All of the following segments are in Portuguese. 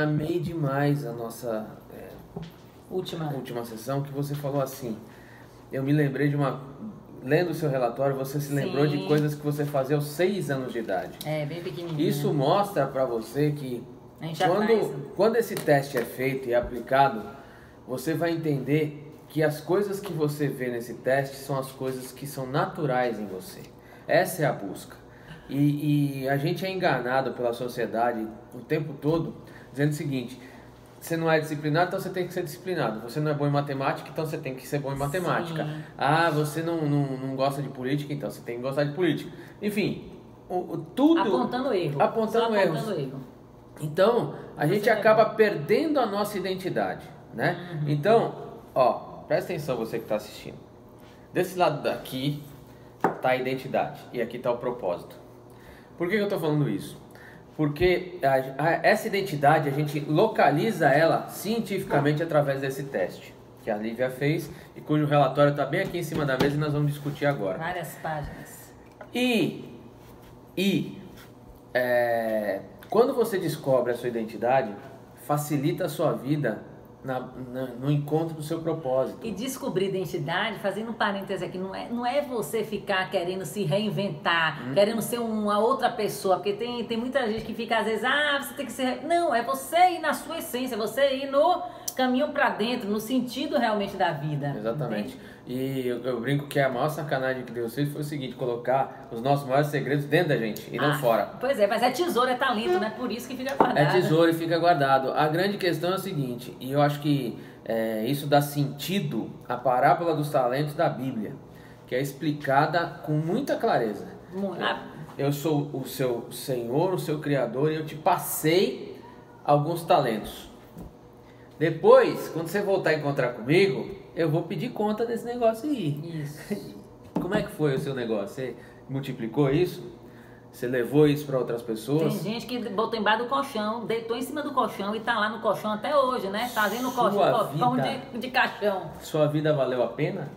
amei demais a nossa Última sessão, que você falou assim. Eu me lembrei de lendo o seu relatório, você se lembrou de coisas que você fazia aos 6 anos de idade. Bem pequenininho. Isso mostra para você que quando esse teste é feito e é aplicado, você vai entender que as coisas que você vê nesse teste são as coisas que são naturais em você. Essa é a busca. E a gente é enganado pela sociedade o tempo todo, dizendo o seguinte: você não é disciplinado, então você tem que ser disciplinado. Você não é bom em matemática, então você tem que ser bom em matemática. Sim. Ah, você não gosta de política, então você tem que gostar de política. Enfim, tudo... Apontando erro. Apontando erros. Então, a gente acaba perdendo a nossa identidade, né? Uhum. Então, presta atenção você que está assistindo. Desse lado daqui está a identidade e aqui está o propósito. Por que eu estou falando isso? Porque essa identidade, a gente localiza ela cientificamente através desse teste que a Lívia fez e cujo relatório está bem aqui em cima da mesa e nós vamos discutir agora. Várias páginas. Quando você descobre a sua identidade, facilita a sua vida no encontro do seu propósito. E descobrir identidade, fazendo um parêntese aqui, não é você ficar querendo se reinventar, querendo ser uma outra pessoa, porque tem muita gente que fica às vezes, você tem que ser... Não, é você ir na sua essência, você ir no caminho para dentro, no sentido realmente da vida. Exatamente. Entende? E eu brinco que a maior sacanagem que Deus fez foi o seguinte: colocar os nossos maiores segredos dentro da gente e não fora. Pois é, mas é tesouro, é talento, né? Por isso que fica guardado. É tesouro e fica guardado. A grande questão é o seguinte, e eu acho que isso dá sentido à parábola dos talentos da Bíblia, que é explicada com muita clareza. Eu sou o seu Senhor, o seu Criador, e eu te passei alguns talentos. Depois, quando você voltar a encontrar comigo, eu vou pedir conta desse negócio aí. Isso. Como é que foi o seu negócio? Você multiplicou isso? Você levou isso para outras pessoas? Tem gente que botou embaixo do colchão, deitou em cima do colchão e tá lá no colchão até hoje, né? Fazendo colchão de caixão. Sua vida valeu a pena?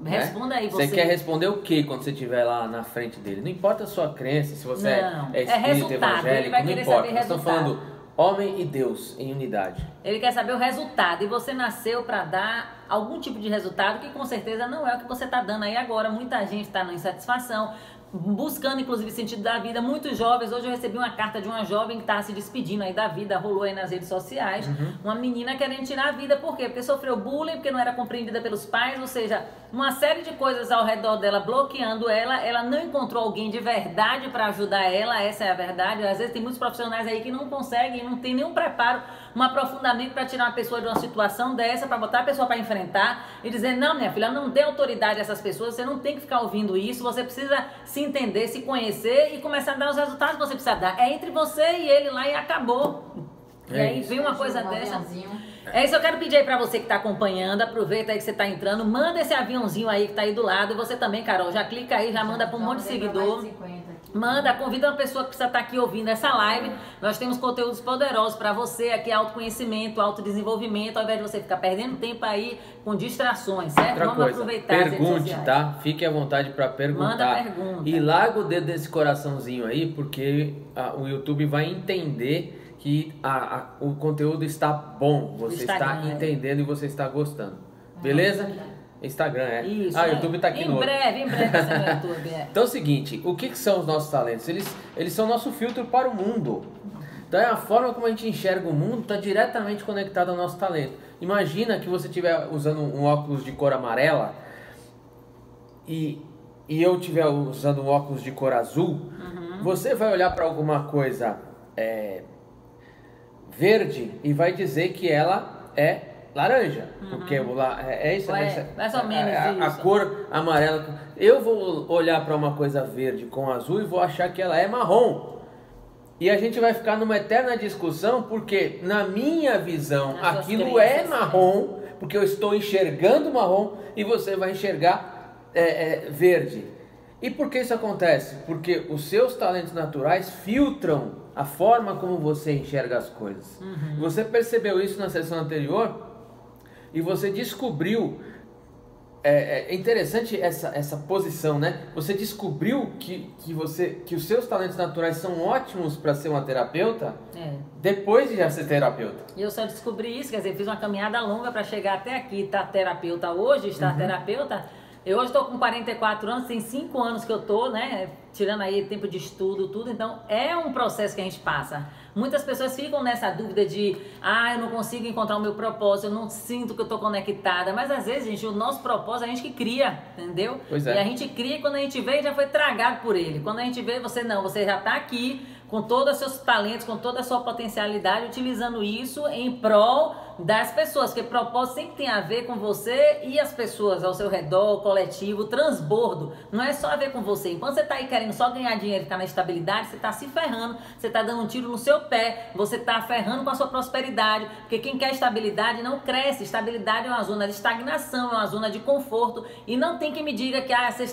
Responda aí você. Você quer responder o que quando você estiver lá na frente dele? Não importa a sua crença, se você é espírita, evangélico, não importa. Nós estamos falando homem e Deus em unidade. Ele quer saber o resultado. E você nasceu para dar algum tipo de resultado que com certeza não é o que você está dando aí agora. Muita gente está na insatisfação, buscando inclusive sentido da vida. Muitos jovens, hoje eu recebi uma carta de uma jovem que está se despedindo aí da vida, rolou aí nas redes sociais, uma menina querendo tirar a vida. Por quê? Porque sofreu bullying, porque não era compreendida pelos pais, ou seja, uma série de coisas ao redor dela bloqueando ela não encontrou alguém de verdade para ajudar ela, essa é a verdade. Às vezes tem muitos profissionais aí que não conseguem, não tem nenhum preparo, um aprofundamento para tirar uma pessoa de uma situação dessa, para botar a pessoa para enfrentar e dizer: não, minha filha, não dê autoridade a essas pessoas, você não tem que ficar ouvindo isso, você precisa se entender, se conhecer e começar a dar os resultados que você precisa dar. É entre você e ele lá e acabou. E aí vem uma coisa dessa. É isso, eu quero pedir aí pra você que tá acompanhando, aproveita aí que você tá entrando, manda esse aviãozinho aí que tá aí do lado, e você também, Carol, já clica aí, já manda pra um monte de seguidor. Manda, convida uma pessoa que precisa estar aqui ouvindo essa live. Nós temos conteúdos poderosos para você aqui, autoconhecimento, autodesenvolvimento, ao invés de você ficar perdendo tempo aí com distrações, certo? Outra Vamos aproveitar as redes pergunte, sociais. Tá? Fique à vontade para perguntar. Manda pergunta. E larga o dedo desse coraçãozinho aí, porque o YouTube vai entender que o conteúdo está bom, você está entendendo e você está gostando. Beleza? Instagram, Isso, o YouTube está aqui em breve vai ser no YouTube. Então é o seguinte, o que são os nossos talentos? Eles são nosso filtro para o mundo. Então a forma como a gente enxerga o mundo está diretamente conectada ao nosso talento. Imagina que você estiver usando um óculos de cor amarela e eu estiver usando um óculos de cor azul. Você vai olhar para alguma coisa verde e vai dizer que ela é laranja, porque é isso, mais ou menos isso. A cor amarela. Eu vou olhar para uma coisa verde com azul e vou achar que ela é marrom. E a gente vai ficar numa eterna discussão, porque na minha visão aquilo é marrom, porque eu estou enxergando marrom e você vai enxergar verde. E por que isso acontece? Porque os seus talentos naturais filtram a forma como você enxerga as coisas. Você percebeu isso na sessão anterior? E você descobriu é interessante essa posição, né? Você descobriu que os seus talentos naturais são ótimos para ser uma terapeuta depois de já ser terapeuta. E eu só descobri isso, quer dizer, fiz uma caminhada longa para chegar até aqui, estar terapeuta hoje, terapeuta. Eu hoje estou com 44 anos, tem 5 anos que eu estou, né? Tirando aí tempo de estudo, tudo. Então, é um processo que a gente passa. Muitas pessoas ficam nessa dúvida de, eu não consigo encontrar o meu propósito, eu não sinto que eu estou conectada. Mas, às vezes, gente, o nosso propósito a gente que cria, entendeu? Pois é. E a gente cria e quando a gente vê, já foi tragado por ele. Quando a gente vê, você já está aqui com todos os seus talentos, com toda a sua potencialidade, utilizando isso em prol das pessoas, porque propósito sempre tem a ver com você e as pessoas ao seu redor, o coletivo, o transbordo, não é só a ver com você. Enquanto você está aí querendo só ganhar dinheiro e ficar na estabilidade, você está se ferrando, você está dando um tiro no seu pé, você está ferrando com a sua prosperidade, porque quem quer estabilidade não cresce. Estabilidade é uma zona de estagnação, é uma zona de conforto, e não tem quem me diga que ser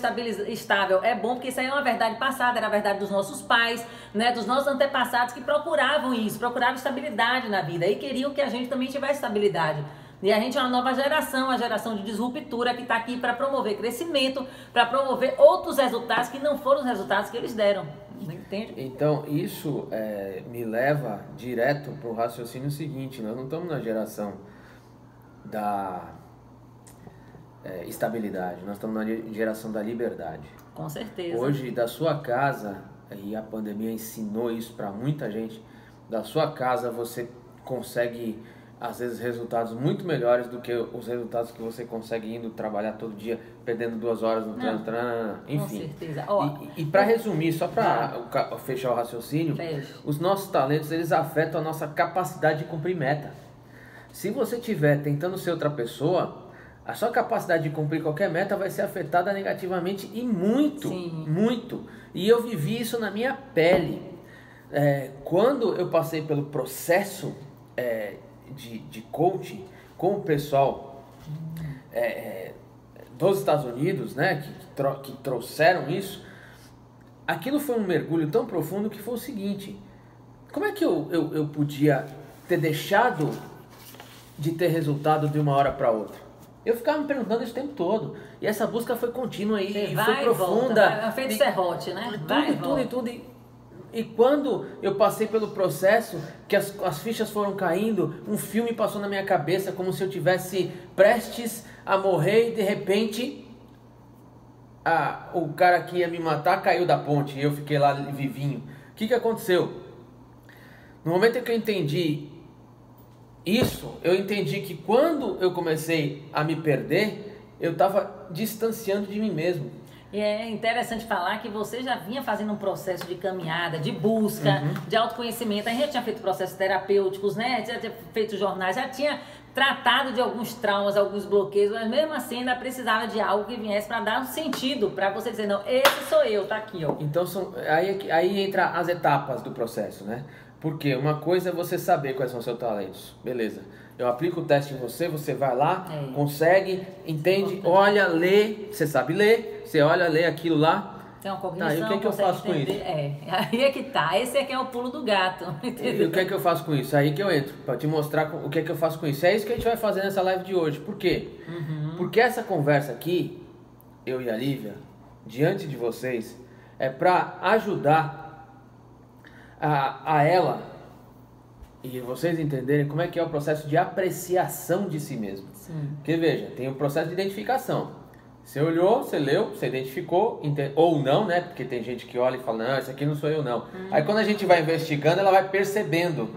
estável é bom, porque isso aí é uma verdade passada, era a verdade dos nossos pais, né, dos nossos antepassados que procuravam isso, procuravam estabilidade na vida e queriam que a gente também tivesse estabilidade. E a gente é uma nova geração, uma geração de disruptura que está aqui para promover crescimento, para promover outros resultados que não foram os resultados que eles deram. Entende? Então, isso me leva direto para o raciocínio seguinte: nós não estamos na geração da estabilidade, nós estamos na geração da liberdade. Com certeza. Hoje, da sua casa, e a pandemia ensinou isso para muita gente, da sua casa você consegue, às vezes, resultados muito melhores do que os resultados que você consegue indo trabalhar todo dia, perdendo 2 horas no trânsito, enfim. Com certeza. E para resumir, só para fechar o raciocínio, os nossos talentos, eles afetam a nossa capacidade de cumprir meta. Se você estiver tentando ser outra pessoa, a sua capacidade de cumprir qualquer meta vai ser afetada negativamente e muito, muito. E eu vivi isso na minha pele. Quando eu passei pelo processo de coaching com o pessoal dos Estados Unidos, né, que trouxeram isso, aquilo foi um mergulho tão profundo que foi o seguinte: como é que eu podia ter deixado de ter resultado de uma hora para outra? Eu ficava me perguntando isso o tempo todo. E essa busca foi contínua e foi profunda. É feito serrote, né? Tudo. E quando eu passei pelo processo, que as fichas foram caindo, um filme passou na minha cabeça, como se eu tivesse prestes a morrer e de repente o cara que ia me matar caiu da ponte e eu fiquei lá vivinho. O que aconteceu? No momento em que eu entendi isso, eu entendi que quando eu comecei a me perder, eu estava distanciando de mim mesmo. E é interessante falar que você já vinha fazendo um processo de caminhada, de busca, de autoconhecimento. A gente já tinha feito processos terapêuticos, né? Já tinha feito jornais, já tinha tratado de alguns traumas, alguns bloqueios, mas mesmo assim ainda precisava de algo que viesse para dar um sentido, para você dizer, não, esse sou eu, tá aqui, ó. Então, aí entra as etapas do processo, né? Porque uma coisa é você saber quais são os seus talentos, beleza. Eu aplico o teste em você, você vai lá, consegue, entende, olha, lê, você sabe ler, você olha, lê aquilo lá. Tem uma cognição, e o que eu faço com isso? Aí é que tá, esse aqui é o pulo do gato, entendeu? E o que é que eu faço com isso? Aí que eu entro, para te mostrar o que é que eu faço com isso. É isso que a gente vai fazer nessa live de hoje. Por quê? Porque essa conversa aqui, eu e a Lívia, diante de vocês, é para ajudar a ela e vocês entenderem como é que é o processo de apreciação de si mesmo. Sim. Porque veja, tem o processo de identificação. Você olhou, você leu, você identificou, ou não, né? Porque tem gente que olha e fala, não, isso aqui não sou eu não. Aí quando a gente vai investigando, ela vai percebendo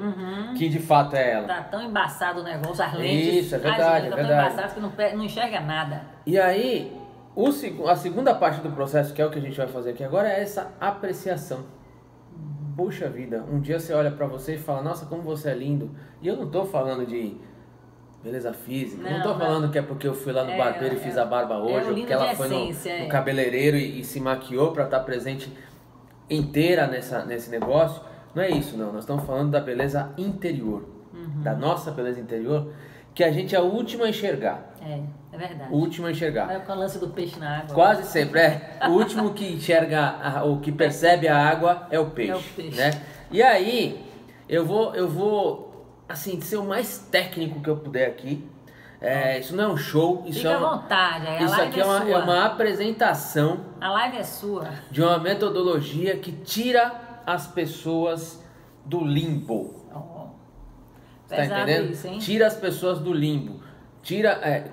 que de fato é ela. Tá tão embaçado o negócio, as lentes. Isso, é verdade, tão embaçadas que não enxerga nada. E aí, a segunda parte do processo, que é o que a gente vai fazer aqui agora, é essa apreciação. Puxa vida, um dia você olha pra você e fala, nossa, como você é lindo. E eu não tô falando de beleza física, não tô falando que é porque eu fui lá no barbeiro e fiz a barba hoje, ou porque ela foi no cabeleireiro e se maquiou pra estar presente inteira nesse negócio. Não é isso, não. Nós estamos falando da beleza interior, da nossa beleza interior, que a gente é o último a enxergar. É verdade. O último a enxergar. É com o lance do peixe na água. Quase sempre, O último que enxerga, ou que percebe a água é o peixe. Né? E aí, eu vou, assim, ser o mais técnico que eu puder aqui, Isso não é um show, Fica à vontade, a isso live aqui é é uma apresentação. A live é sua. De uma metodologia que tira as pessoas do limbo. Tá entendendo? Isso, hein? Tira as pessoas do limbo.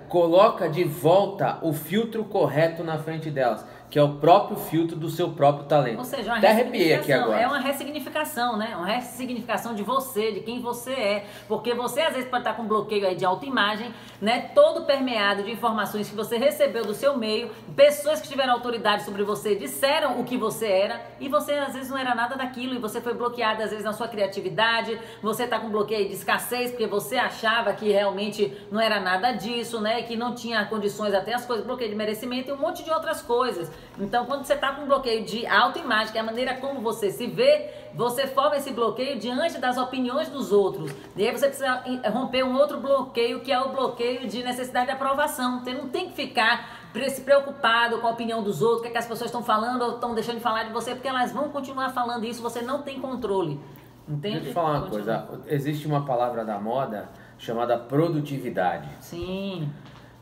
Coloca de volta o filtro correto na frente delas, que é o próprio filtro do seu próprio talento. Ou seja, uma Até arrepiei aqui agora. É uma ressignificação, né? Uma ressignificação de você, de quem você é. Porque você às vezes pode estar com bloqueio aí de autoimagem, né? Todo permeado de informações que você recebeu do seu meio, pessoas que tiveram autoridade sobre você disseram o que você era, e você às vezes não era nada daquilo, e você foi bloqueado às vezes na sua criatividade, você está com bloqueio de escassez, porque você achava que realmente não era nada disso, né? Que não tinha condições, até as coisas, bloqueio de merecimento e um monte de outras coisas. Então, quando você está com um bloqueio de autoimagem, que é a maneira como você se vê, você forma esse bloqueio diante das opiniões dos outros. E aí você precisa romper um outro bloqueio, que é o bloqueio de necessidade de aprovação. Você não tem que ficar se preocupado com a opinião dos outros, o que, é que as pessoas estão falando ou estão deixando de falar de você, porque elas vão continuar falando isso, você não tem controle. Entende? Deixa eu falar uma coisa. Existe uma palavra da moda chamada produtividade. Sim.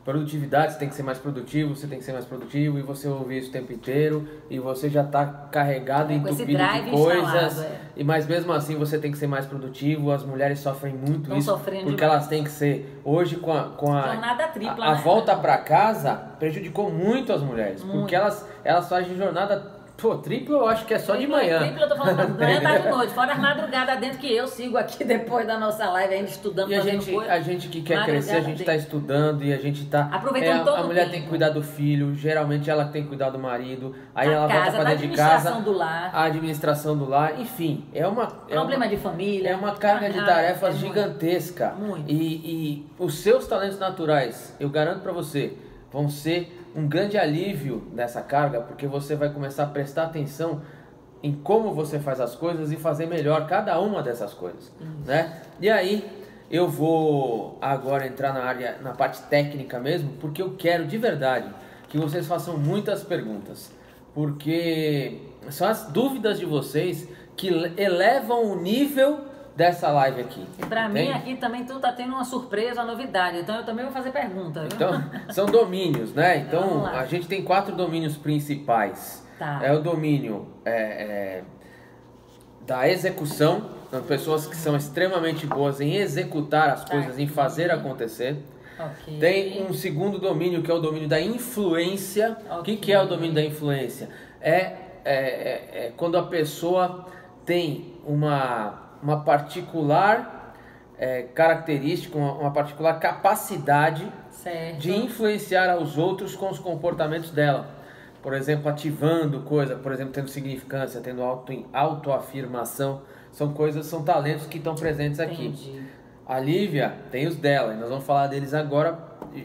Produtividade, você tem que ser mais produtivo, você tem que ser mais produtivo, e você ouve isso o tempo inteiro, e você já está carregado, entupido de coisas, mas mesmo assim você tem que ser mais produtivo. As mulheres sofrem muito isso, porque elas têm que ser, hoje com a jornada tripla, a volta para casa, prejudicou muito as mulheres, porque elas fazem jornada. Pô, triplo eu acho que é só de manhã. Triplo eu tô falando de manhã, tarde e noite. Fora as madrugadas dentro que eu sigo aqui depois da nossa live, ainda estudando, fazendo coisa. A gente que quer crescer, a gente tá estudando e a gente tá... Aproveitando todo o tempo. A mulher tem que cuidar do filho, geralmente ela tem que cuidar do marido, aí ela volta pra dentro de casa. A administração do lar, enfim. Problema de família. É uma carga de tarefas gigantesca. Muito. E os seus talentos naturais, eu garanto pra você, vão ser um grande alívio nessa carga, porque você vai começar a prestar atenção em como você faz as coisas e fazer melhor cada uma dessas coisas, né? E aí eu vou agora entrar na parte técnica mesmo, porque eu quero de verdade que vocês façam muitas perguntas, porque são as dúvidas de vocês que elevam o nível dessa live aqui. E pra mim aqui também tu tá tendo uma surpresa, uma novidade, então eu também vou fazer pergunta, viu? Então, são domínios, né? Então, a gente tem 4 domínios principais. Tá. É o domínio da execução, são pessoas que são extremamente boas em executar as coisas, em fazer acontecer. Okay. Tem um segundo domínio, que é o domínio da influência. O que é o domínio da influência? É quando a pessoa tem uma particular característica, uma particular capacidade de influenciar aos outros com os comportamentos dela. Por exemplo, ativando coisa, por exemplo, tendo significância, tendo autoafirmação. São talentos que estão presentes aqui. Entendi. A Lívia tem os dela, e nós vamos falar deles agora,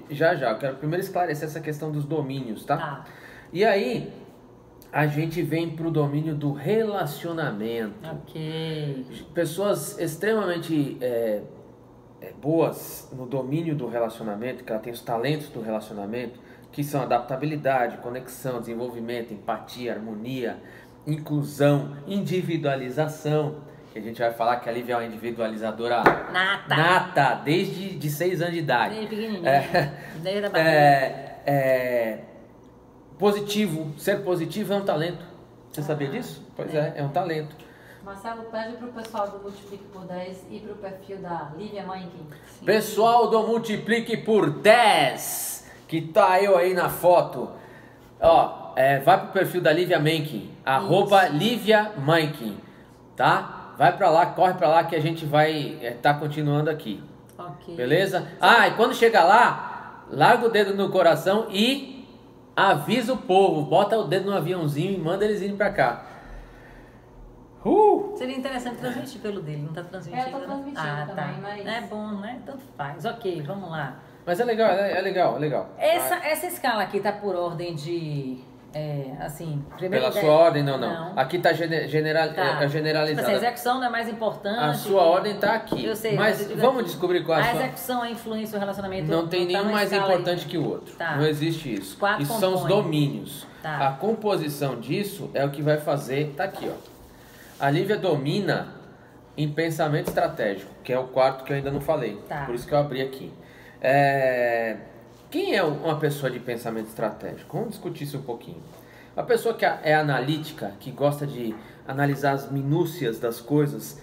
já. Eu quero primeiro esclarecer essa questão dos domínios, tá? E aí, a gente vem para o domínio do relacionamento. Ok. Pessoas extremamente boas no domínio do relacionamento, que ela tem os talentos do relacionamento, que são adaptabilidade, conexão, desenvolvimento, empatia, harmonia, inclusão, individualização, que a gente vai falar que a Lívia é uma individualizadora nata desde de 6 anos de idade. Desde pequenininha. Desde a barriga. Positivo, ser positivo é um talento. Você sabia disso? Pois é um talento. Marcelo, pede pro pessoal do Multiplique por 10 e pro perfil da Lívia Mankin. Pessoal do Multiplique por 10, que tá eu aí na foto. Ó, vai pro perfil da Lívia Mankin, @Lívia Mankin, tá? Vai pra lá, corre pra lá que a gente vai tá continuando aqui. Ok. Beleza? E quando chegar lá, larga o dedo no coração e avisa o povo, bota o dedo no aviãozinho e manda eles irem pra cá. Seria interessante transmitir pelo dele, não tá transmitindo? Eu tô transmitindo também, mas... É bom, né? Tanto faz. Ok, vamos lá. Mas é legal, é legal. Essa escala aqui tá por ordem de... Pela sua ordem, não. Aqui tá generalizada. Tipo assim, a execução não é mais importante. A sua ordem tá aqui. Eu sei, mas vamos descobrir qual é a sua... execução, a influência, o relacionamento... Não tem nenhum mais importante que o outro. Tá. Não existe isso. Isso são os domínios. Tá. A composição disso é o que vai fazer... Tá aqui, ó. A Lívia domina em pensamento estratégico, que é o quarto que eu ainda não falei. Tá. Por isso que eu abri aqui. Quem é uma pessoa de pensamento estratégico? Vamos discutir isso um pouquinho. A pessoa que é analítica, que gosta de analisar as minúcias das coisas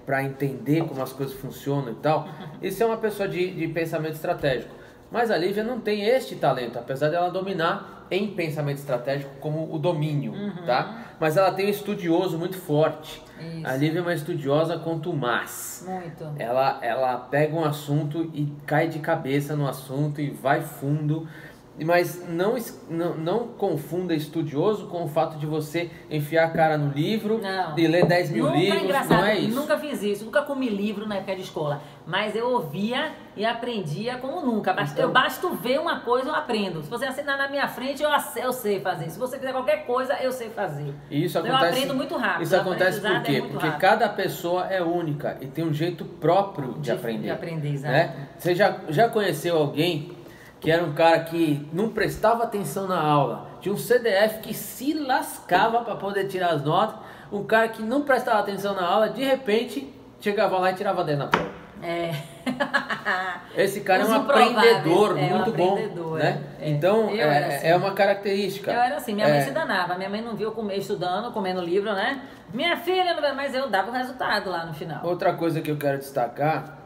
para entender como as coisas funcionam e tal, isso é uma pessoa de pensamento estratégico. Mas a Lívia não tem este talento, apesar dela dominar em pensamento estratégico como o domínio, tá? Mas ela tem um estudioso muito forte. Isso. A Lívia é uma estudiosa contumaz. Muito. Ela pega um assunto e cai de cabeça no assunto e vai fundo. Mas não confunda estudioso com o fato de você enfiar a cara no livro e ler 10 mil livros, não é isso. Nunca fiz isso, nunca comi livro na época de escola, mas eu ouvia e aprendia como nunca. Eu basta ver uma coisa, eu aprendo. Se você assinar na minha frente, eu sei fazer. Se você fizer qualquer coisa, eu sei fazer. E isso acontece, eu aprendo muito rápido. Isso acontece por quê? Porque cada pessoa é única e tem um jeito próprio de aprender. De aprender, exato. Né? Você já conheceu alguém que era um cara que não prestava atenção na aula, tinha um CDF que se lascava para poder tirar as notas, um cara que não prestava atenção na aula, de repente chegava lá e tirava 10 na prova. Esse cara é um aprendedor muito bom, né? Então assim. É uma característica. Eu era assim, minha mãe se danava, minha mãe não viu eu estudando, comendo livro, né? Minha filha, mas eu dava o resultado lá no final. Outra coisa que eu quero destacar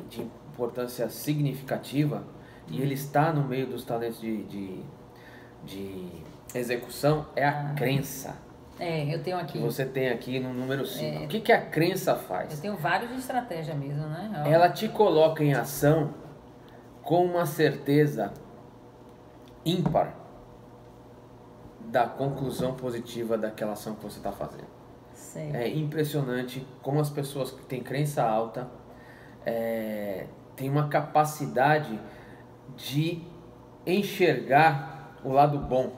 de importância significativa, e ele está no meio dos talentos de execução, é a crença. Eu tenho aqui. Você tem aqui no número 5. O que a crença faz? Eu tenho vários de estratégia mesmo, né? Ela te coloca em ação com uma certeza ímpar da conclusão positiva daquela ação que você está fazendo. Certo. É impressionante como as pessoas que têm crença alta têm uma capacidade de enxergar o lado bom.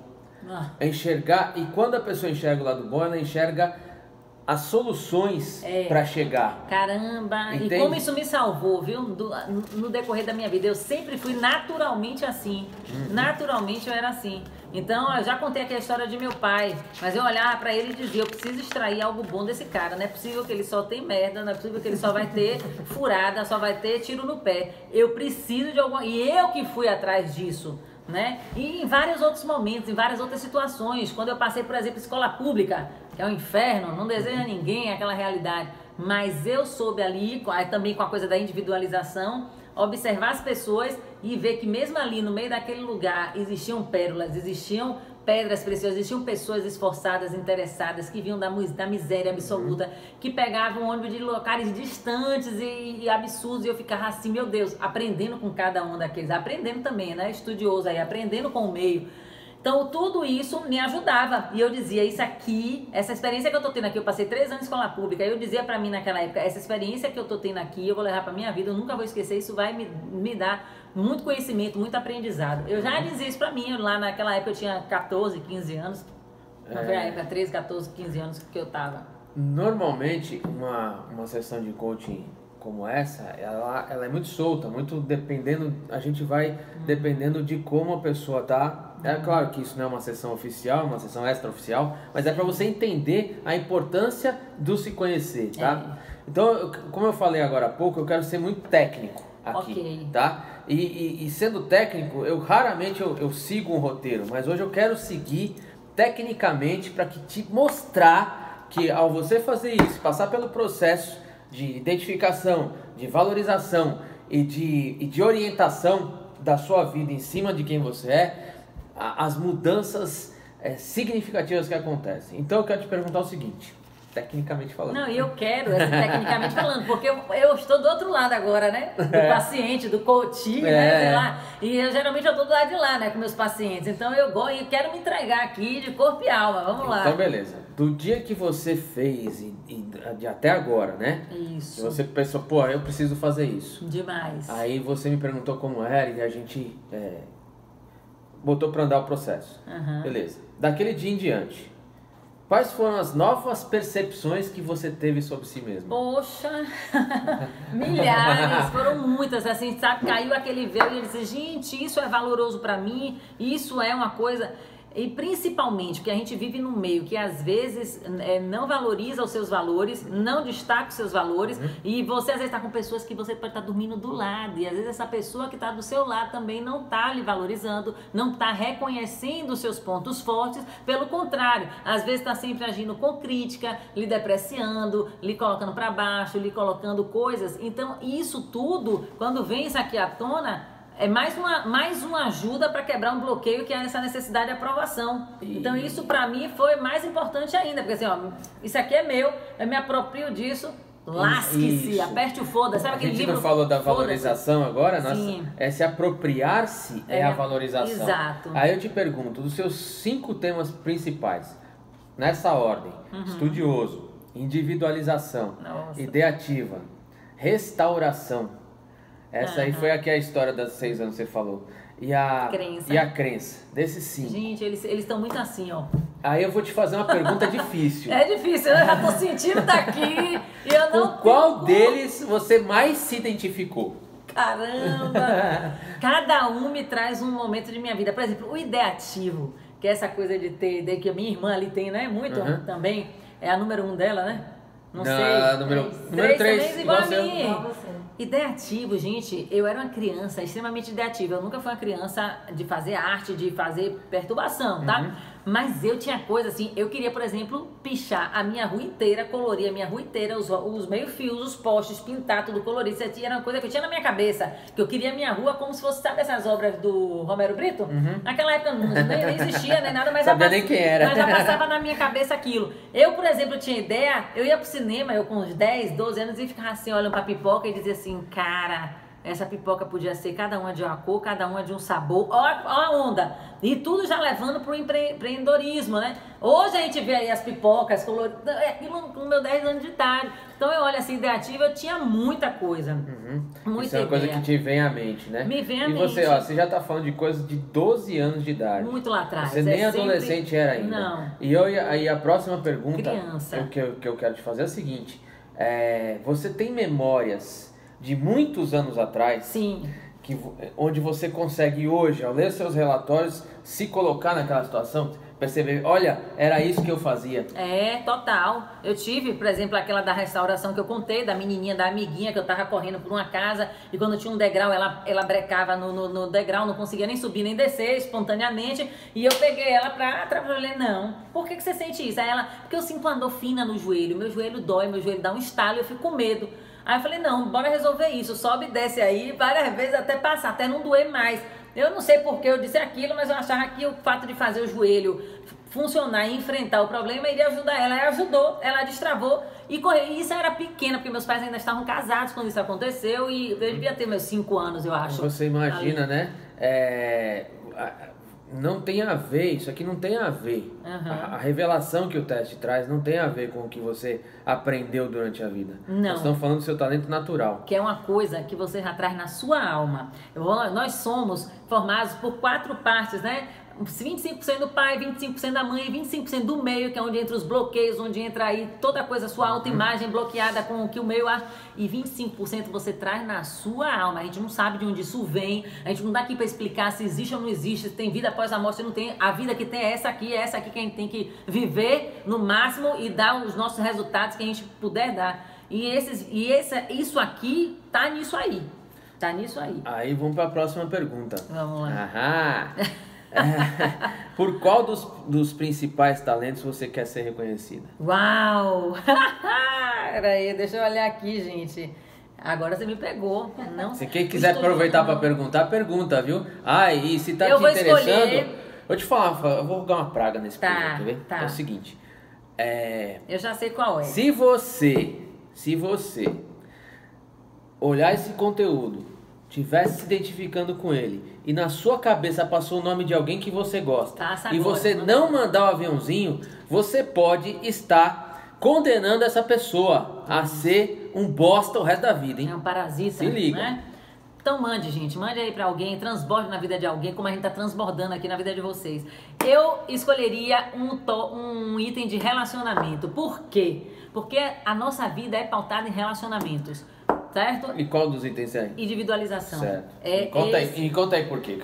Enxergar, e quando a pessoa enxerga o lado bom, ela enxerga as soluções para chegar. Caramba, entende? E como isso me salvou, viu? No decorrer da minha vida, eu sempre fui naturalmente assim. Naturalmente eu era assim. Então, eu já contei aqui a história de meu pai, mas eu olhava pra ele e dizia, eu preciso extrair algo bom desse cara, não é possível que ele só tem merda, não é possível que ele só vai ter furada, só vai ter tiro no pé. Eu preciso de alguma... E eu que fui atrás disso, né? E em vários outros momentos, em várias outras situações, quando eu passei, por exemplo, escola pública, que é um inferno, não deseja ninguém aquela realidade, mas eu soube ali, também com a coisa da individualização, observar as pessoas e ver que mesmo ali no meio daquele lugar existiam pérolas, existiam pedras preciosas, existiam pessoas esforçadas, interessadas, que vinham da miséria absoluta, que pegavam ônibus de locais distantes e absurdos, e eu ficava assim, meu Deus, aprendendo com cada um daqueles, aprendendo também, né, estudioso aí, aprendendo com o meio. Então, tudo isso me ajudava. E eu dizia, isso aqui, essa experiência que eu tô tendo aqui, eu passei 3 anos em escola pública, eu dizia pra mim naquela época, essa experiência que eu tô tendo aqui, eu vou levar pra minha vida, eu nunca vou esquecer, isso vai me dar muito conhecimento, muito aprendizado. Eu já dizia isso pra mim, lá naquela época eu tinha 14, 15 anos, não foi a época, 13, 14, 15 anos que eu tava. Normalmente, uma sessão de coaching como essa, ela é muito solta, muito dependendo, a gente vai dependendo de como a pessoa tá. É claro que isso não é uma sessão oficial, uma sessão extraoficial, mas é para você entender a importância do se conhecer, tá? Então, como eu falei agora há pouco, eu quero ser muito técnico aqui, tá? E sendo técnico, eu raramente eu sigo um roteiro, mas hoje eu quero seguir tecnicamente para te mostrar que ao você fazer isso, passar pelo processo de identificação, de valorização e de orientação da sua vida em cima de quem você é, as mudanças significativas que acontecem. Então eu quero te perguntar o seguinte, tecnicamente falando. Não, eu quero, tecnicamente falando, porque eu estou do outro lado agora, né? Do paciente, do coach, né? Sei lá. E eu geralmente eu estou do lado de lá, né? Com meus pacientes. Então eu quero me entregar aqui de corpo e alma. Vamos lá. Então beleza. Do dia que você fez e de até agora, né? Isso. Você pensou, pô, eu preciso fazer isso. Demais. Aí você me perguntou como era e a gente botou para andar o processo. Beleza. Daquele dia em diante, quais foram as novas percepções que você teve sobre si mesmo? Poxa, milhares, foram muitas, assim, sabe? Caiu aquele véu e ele disse, gente, isso é valoroso para mim, isso é uma coisa... E principalmente que a gente vive num meio que às vezes não valoriza os seus valores, não destaca os seus valores, e você às vezes está com pessoas que você pode estar dormindo do lado, e às vezes essa pessoa que está do seu lado também não está lhe valorizando, não está reconhecendo os seus pontos fortes, pelo contrário, às vezes está sempre agindo com crítica, lhe depreciando, lhe colocando para baixo, lhe colocando coisas. Então isso tudo, quando vem isso aqui à tona, é mais uma ajuda para quebrar um bloqueio que é essa necessidade de aprovação. Então isso para mim foi mais importante ainda, porque assim, ó, isso aqui é meu, eu me aproprio disso, lasque-se, aperte o foda. Sabe aquele livro? A gente não falou da valorização agora? Sim. Se apropriar-se é a valorização. Exato. Aí eu te pergunto, dos seus 5 temas principais, nessa ordem, estudioso, individualização, ideativa, restauração. Essa aí foi aqui a história das 6 anos que você falou. E a crença. Desses 5. Gente, eles estão muito assim, ó. Aí eu vou te fazer uma pergunta difícil. É difícil, eu já tô sentindo daqui e eu não... Com qual deles você mais se identificou? Caramba! Cada um me traz um momento de minha vida. Por exemplo, o ideativo, que é essa coisa de ter ideia que a minha irmã ali tem, né? Muito também. É a número 1 dela, né? Não sei. Número 3, igual a mim. Ideativo, gente, eu era uma criança extremamente ideativa. Eu nunca fui uma criança de fazer arte, de fazer perturbação, tá? Mas eu tinha coisa assim, eu queria, por exemplo, pichar a minha rua inteira, colorir a minha rua inteira, os meio-fios, os postes, pintar tudo colorido. Isso era uma coisa que eu tinha na minha cabeça, que eu queria a minha rua como se fosse, sabe essas obras do Romero Brito? Naquela época nem existia, nem nada, mas sabia nem quem era. Mas já passava na minha cabeça aquilo. Eu, por exemplo, tinha ideia, eu ia pro cinema, eu com uns 10, 12 anos, e ficava assim, olhando pra pipoca e dizia assim, cara, essa pipoca podia ser cada uma de uma cor, cada uma de um sabor. Ó a onda. E tudo já levando pro empreendedorismo, né? Hoje a gente vê aí as pipocas coloridas, aquilo com meu 10 anos de idade. Então eu olho assim, ideativa, eu tinha muita coisa. Muita Isso é uma coisa que te vem à mente, né? Me vem à mente. E você, ó, você já tá falando de coisas de 12 anos de idade. Muito lá atrás. Você nem adolescente era ainda. Não. E aí a próxima pergunta Criança. que eu quero te fazer é a seguinte. Você tem memórias de muitos anos atrás? Sim. Onde você consegue hoje, ao ler seus relatórios, se colocar naquela situação, perceber, olha, era isso que eu fazia. Total. Eu tive, por exemplo, aquela da restauração que eu contei, da menininha, da amiguinha, que eu tava correndo por uma casa e quando tinha um degrau, ela brecava no degrau, não conseguia nem subir nem descer espontaneamente, e eu peguei ela pra falei, não, por que você sente isso? Aí ela, porque eu sinto uma dor fina no joelho, meu joelho dói, meu joelho dá um estalo e eu fico com medo. Aí eu falei, não, bora resolver isso, sobe e desce aí, várias vezes até passar, até não doer mais. Eu não sei porque eu disse aquilo, mas eu achava que o fato de fazer o joelho funcionar e enfrentar o problema iria ajudar ela. Ela ajudou, ela destravou e correu. E isso era pequena, porque meus pais ainda estavam casados quando isso aconteceu e eu devia ter meus 5 anos, eu acho. Você imagina, né? Não tem a ver, isso aqui não tem a ver. A revelação que o teste traz não tem a ver com o que você aprendeu durante a vida. Não. Nós estamos falando do seu talento natural. Que é uma coisa que você já traz na sua alma. Nós somos formados por 4 partes, né? 25% do pai, 25% da mãe e 25% do meio, que é onde entra os bloqueios, onde entra aí toda coisa, sua autoimagem bloqueada com o que o meio acha. E 25% você traz na sua alma. A gente não sabe de onde isso vem, a gente não dá aqui para explicar se existe ou não existe, se tem vida após a morte, se não tem. A vida que tem é essa aqui que a gente tem que viver no máximo e dar os nossos resultados que a gente puder dar. Isso aqui tá nisso aí. Tá nisso aí. Aí vamos para a próxima pergunta. Vamos lá. Aham. Por qual dos principais talentos você quer ser reconhecida? Uau! Peraí, deixa eu olhar aqui, gente. Agora você me pegou. Não. Se quem quiser aproveitar para perguntar, pergunta, viu? E se tá eu te vou interessando... escolher... Vou te falar, eu vou jogar uma praga nesse povo, quer ver? Tá. É o seguinte... Eu já sei qual é. Se você olhar esse conteúdo, estivesse se identificando com ele e na sua cabeça passou o nome de alguém que você gosta e você não mandar o aviãozinho, você pode estar condenando essa pessoa a ser um bosta o resto da vida, hein? É um parasita, se liga. Né? Então mande, gente, mande aí pra alguém, transborde na vida de alguém, como a gente tá transbordando aqui na vida de vocês. Eu escolheria um item de relacionamento. Por quê? Porque a nossa vida é pautada em relacionamentos. certo? E qual dos itens é? Individualização. Certo. E conta aí por quê.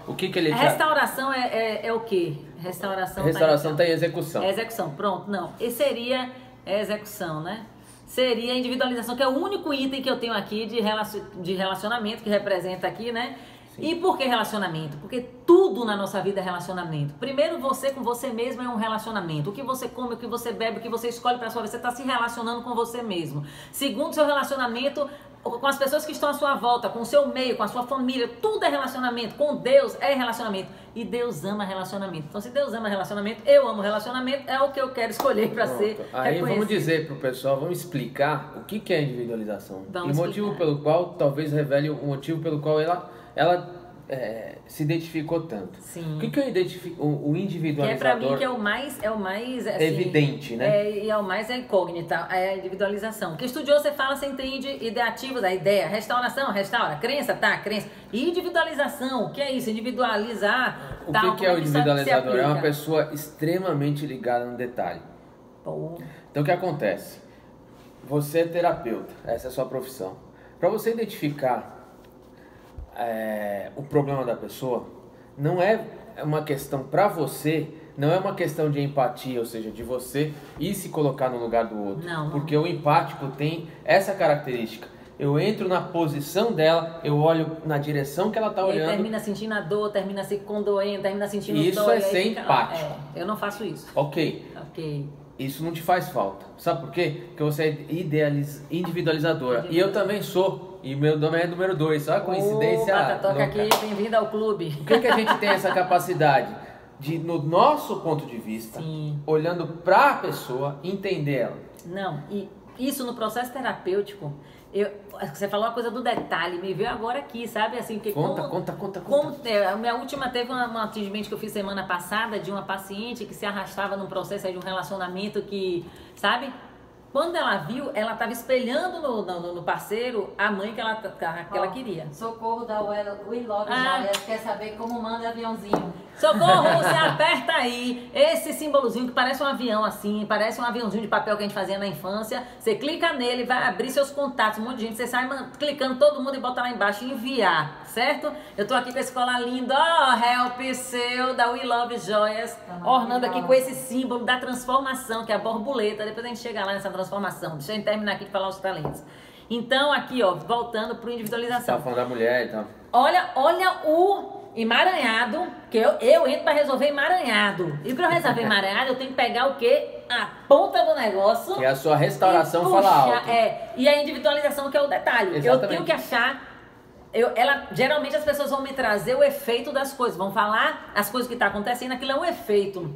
O que ele... Restauração é o quê? Restauração tem execução. É execução, pronto. Não, esse seria execução, né? Seria individualização, que é o único item que eu tenho aqui de relacionamento, que representa aqui, né? Sim. E por que relacionamento? Porque tudo na nossa vida é relacionamento. Primeiro, você com você mesmo é um relacionamento. O que você come, o que você bebe, o que você escolhe para sua vida, você está se relacionando com você mesmo. Segundo, seu relacionamento com as pessoas que estão à sua volta, com o seu meio, com a sua família, tudo é relacionamento. Com Deus é relacionamento. E Deus ama relacionamento. Então, se Deus ama relacionamento, eu amo relacionamento, é o que eu quero escolher para ser Aí vamos dizer pro pessoal, vamos explicar o que é individualização. E o motivo pelo qual, talvez revele o motivo pelo qual ela se identificou tanto. Sim. O que eu identifico? O individualizador... Que é pra mim que é o mais assim, evidente, né? E é o mais incógnita, é a individualização. Que estudioso, você fala, você entende ideativos, a ideia, restauração, restaura, crença, crença. E individualização, o que é isso? Individualizar... O que é o individualizador? É uma pessoa extremamente ligada no detalhe. Pô. Então o que acontece? Você é terapeuta, essa é a sua profissão. Para você identificar o problema da pessoa, não é uma questão para você, não é uma questão de empatia, ou seja, de você ir se colocar no lugar do outro. Não. Porque o empático tem essa característica. Eu entro na posição dela, eu olho na direção que ela está olhando. E termina sentindo a dor, termina se condoendo, termina sentindo dor. Isso é ser empático. Eu não faço isso. Ok. Isso não te faz falta. Sabe por quê? Porque você é individualizadora. E eu também sou. E meu nome é número 2. Olha a coincidência. Toca aqui, bem-vindo ao clube. O que a gente tem essa capacidade? De, no nosso ponto de vista, sim, olhando para a pessoa, entender ela. Não, e isso no processo terapêutico, você falou uma coisa do detalhe, me veio agora aqui, sabe? Assim, que conta. A minha última teve um atendimento que eu fiz semana passada de uma paciente que se arrastava num processo de um relacionamento que, sabe? Quando ela viu, ela estava espelhando no parceiro a mãe que ela queria. Socorro da We Love Joias, quer saber como manda aviãozinho. Socorro, você aperta aí esse símbolozinho que parece um avião assim, parece um aviãozinho de papel que a gente fazia na infância. Você clica nele, vai abrir seus contatos, um monte de gente, você sai clicando todo mundo e bota lá embaixo enviar, certo? Eu tô aqui com a escola linda, help seu da We Love Joias, ornando aqui com esse símbolo da transformação, que é a borboleta. Depois a gente chega lá nessa transformação. Deixa eu terminar aqui de falar os talentos. Então aqui, ó, voltando pro individualização. Você tá falando da mulher e tal. Olha o emaranhado, que eu entro para resolver emaranhado. E para eu resolver emaranhado, eu tenho que pegar o quê? A ponta do negócio. Que é a sua restauração fala alto. E a individualização, que é o detalhe. Exatamente. Eu tenho que achar... geralmente as pessoas vão me trazer o efeito das coisas. Vão falar as coisas que estão acontecendo, aquilo é um efeito.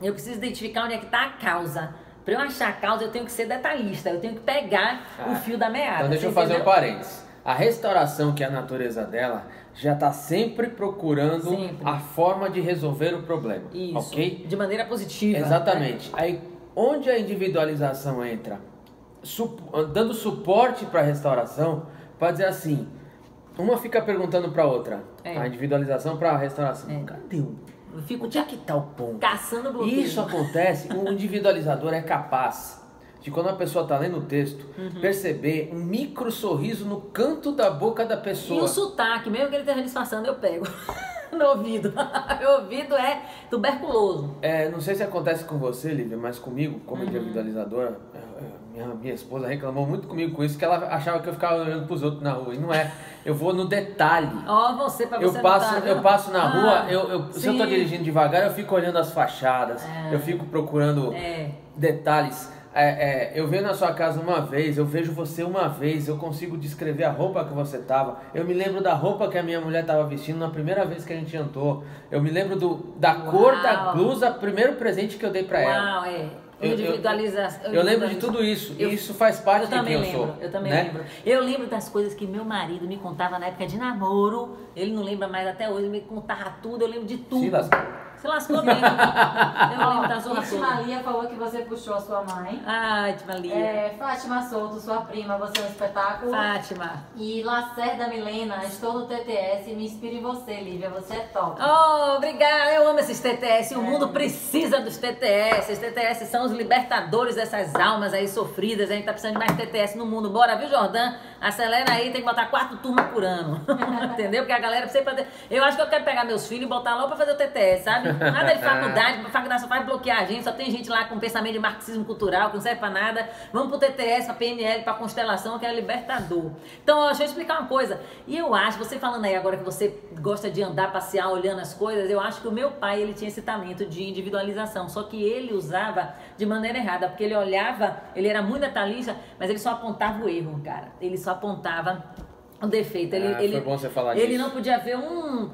Eu preciso identificar onde é que está a causa. Para eu achar a causa, eu tenho que ser detalhista. Eu tenho que pegar o fio da meada. Então deixa eu fazer um parênteses. A restauração, que é a natureza dela, já está sempre procurando a forma de resolver o problema. Isso, ok? De maneira positiva. Exatamente. Né? Aí, onde a individualização entra? Dando suporte para a restauração, para dizer assim, uma fica perguntando para a outra. A individualização para a restauração. Cadê o... Onde é que está o ponto? Caçando bloqueio. Isso acontece, o individualizador é capaz de, quando a pessoa está lendo o texto, perceber um micro sorriso no canto da boca da pessoa. E o sotaque, mesmo que ele esteja disfarçando, eu pego no ouvido. Meu ouvido é tuberculoso. Não sei se acontece com você, Lívia, mas comigo, como individualizadora, minha esposa reclamou muito comigo com isso, que ela achava que eu ficava olhando pros outros na rua. E não é. Eu vou no detalhe. Eu passo na rua, se eu tô dirigindo devagar, eu fico olhando as fachadas, eu fico procurando detalhes. Eu venho na sua casa uma vez, eu vejo você uma vez, eu consigo descrever a roupa que você tava. Eu me lembro da roupa que a minha mulher tava vestindo na primeira vez que a gente jantou. Eu me lembro da cor da blusa, primeiro presente que eu dei pra ela. Eu lembro de tudo isso, e isso faz parte de quem eu sou. Eu também lembro. Eu lembro das coisas que meu marido me contava na época de namoro. Ele não lembra mais até hoje, me contava tudo, eu lembro de tudo. Se lascou mesmo. Eu lembro da zorra toda. Malia falou que você puxou a sua mãe. Malia. Fátima Souto, sua prima, você é um espetáculo. Fátima. E Lacerda Milena, estou no TTS, me inspiro em você, Lívia, você é top. Obrigada, eu amo esses TTS, o mundo precisa dos TTS. Os TTS são os libertadores dessas almas aí sofridas, a gente tá precisando de mais TTS no mundo. Bora, viu, Jordã? acelera aí, tem que botar 4 turmas por ano. Entendeu? Porque a galera sempre... Eu acho que eu quero pegar meus filhos e botar lá pra fazer o TTS, sabe? Nada de faculdade só faz bloquear a gente, só tem gente lá com pensamento de marxismo cultural, que não serve pra nada. Vamos pro TTS, pra PNL, pra constelação, que é libertador. Então, deixa eu explicar uma coisa. E eu acho, você falando aí agora que você gosta de andar, passear, olhando as coisas, eu acho que o meu pai, ele tinha esse talento de individualização, só que ele usava de maneira errada, porque ele olhava, ele era muito detalhista, mas ele só apontava o erro, cara. Ele só apontava o defeito. Foi bom você falar ele disso. Não podia ver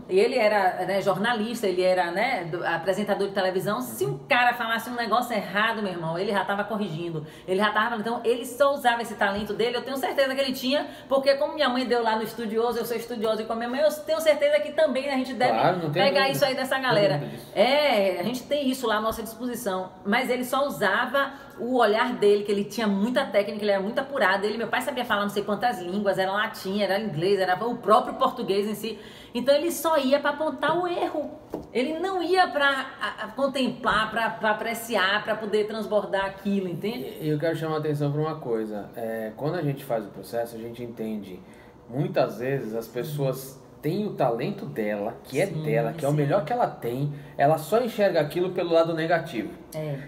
ele era, né, jornalista, ele era, né, apresentador de televisão. Se um cara falasse um negócio errado, meu irmão, ele já estava corrigindo. Ele já estava... Então, ele só usava esse talento dele. Eu tenho certeza que ele tinha, porque como minha mãe deu lá no Estudioso, eu sou estudioso e com a minha mãe, eu tenho certeza que também a gente deve pegar isso aí dessa galera. A gente tem isso lá à nossa disposição. Mas ele só usava o olhar dele, que ele tinha muita técnica, ele era muito apurado. Meu pai sabia falar não sei quantas línguas, era latim, era inglês, era o próprio português em si. Então ele só ia para apontar o erro. Ele não ia para contemplar, para apreciar, para poder transbordar aquilo, entende? E eu quero chamar a atenção para uma coisa. Quando a gente faz o processo, a gente entende. Muitas vezes as pessoas têm o talento dela, que é dela, que é o melhor que ela tem. Ela só enxerga aquilo pelo lado negativo.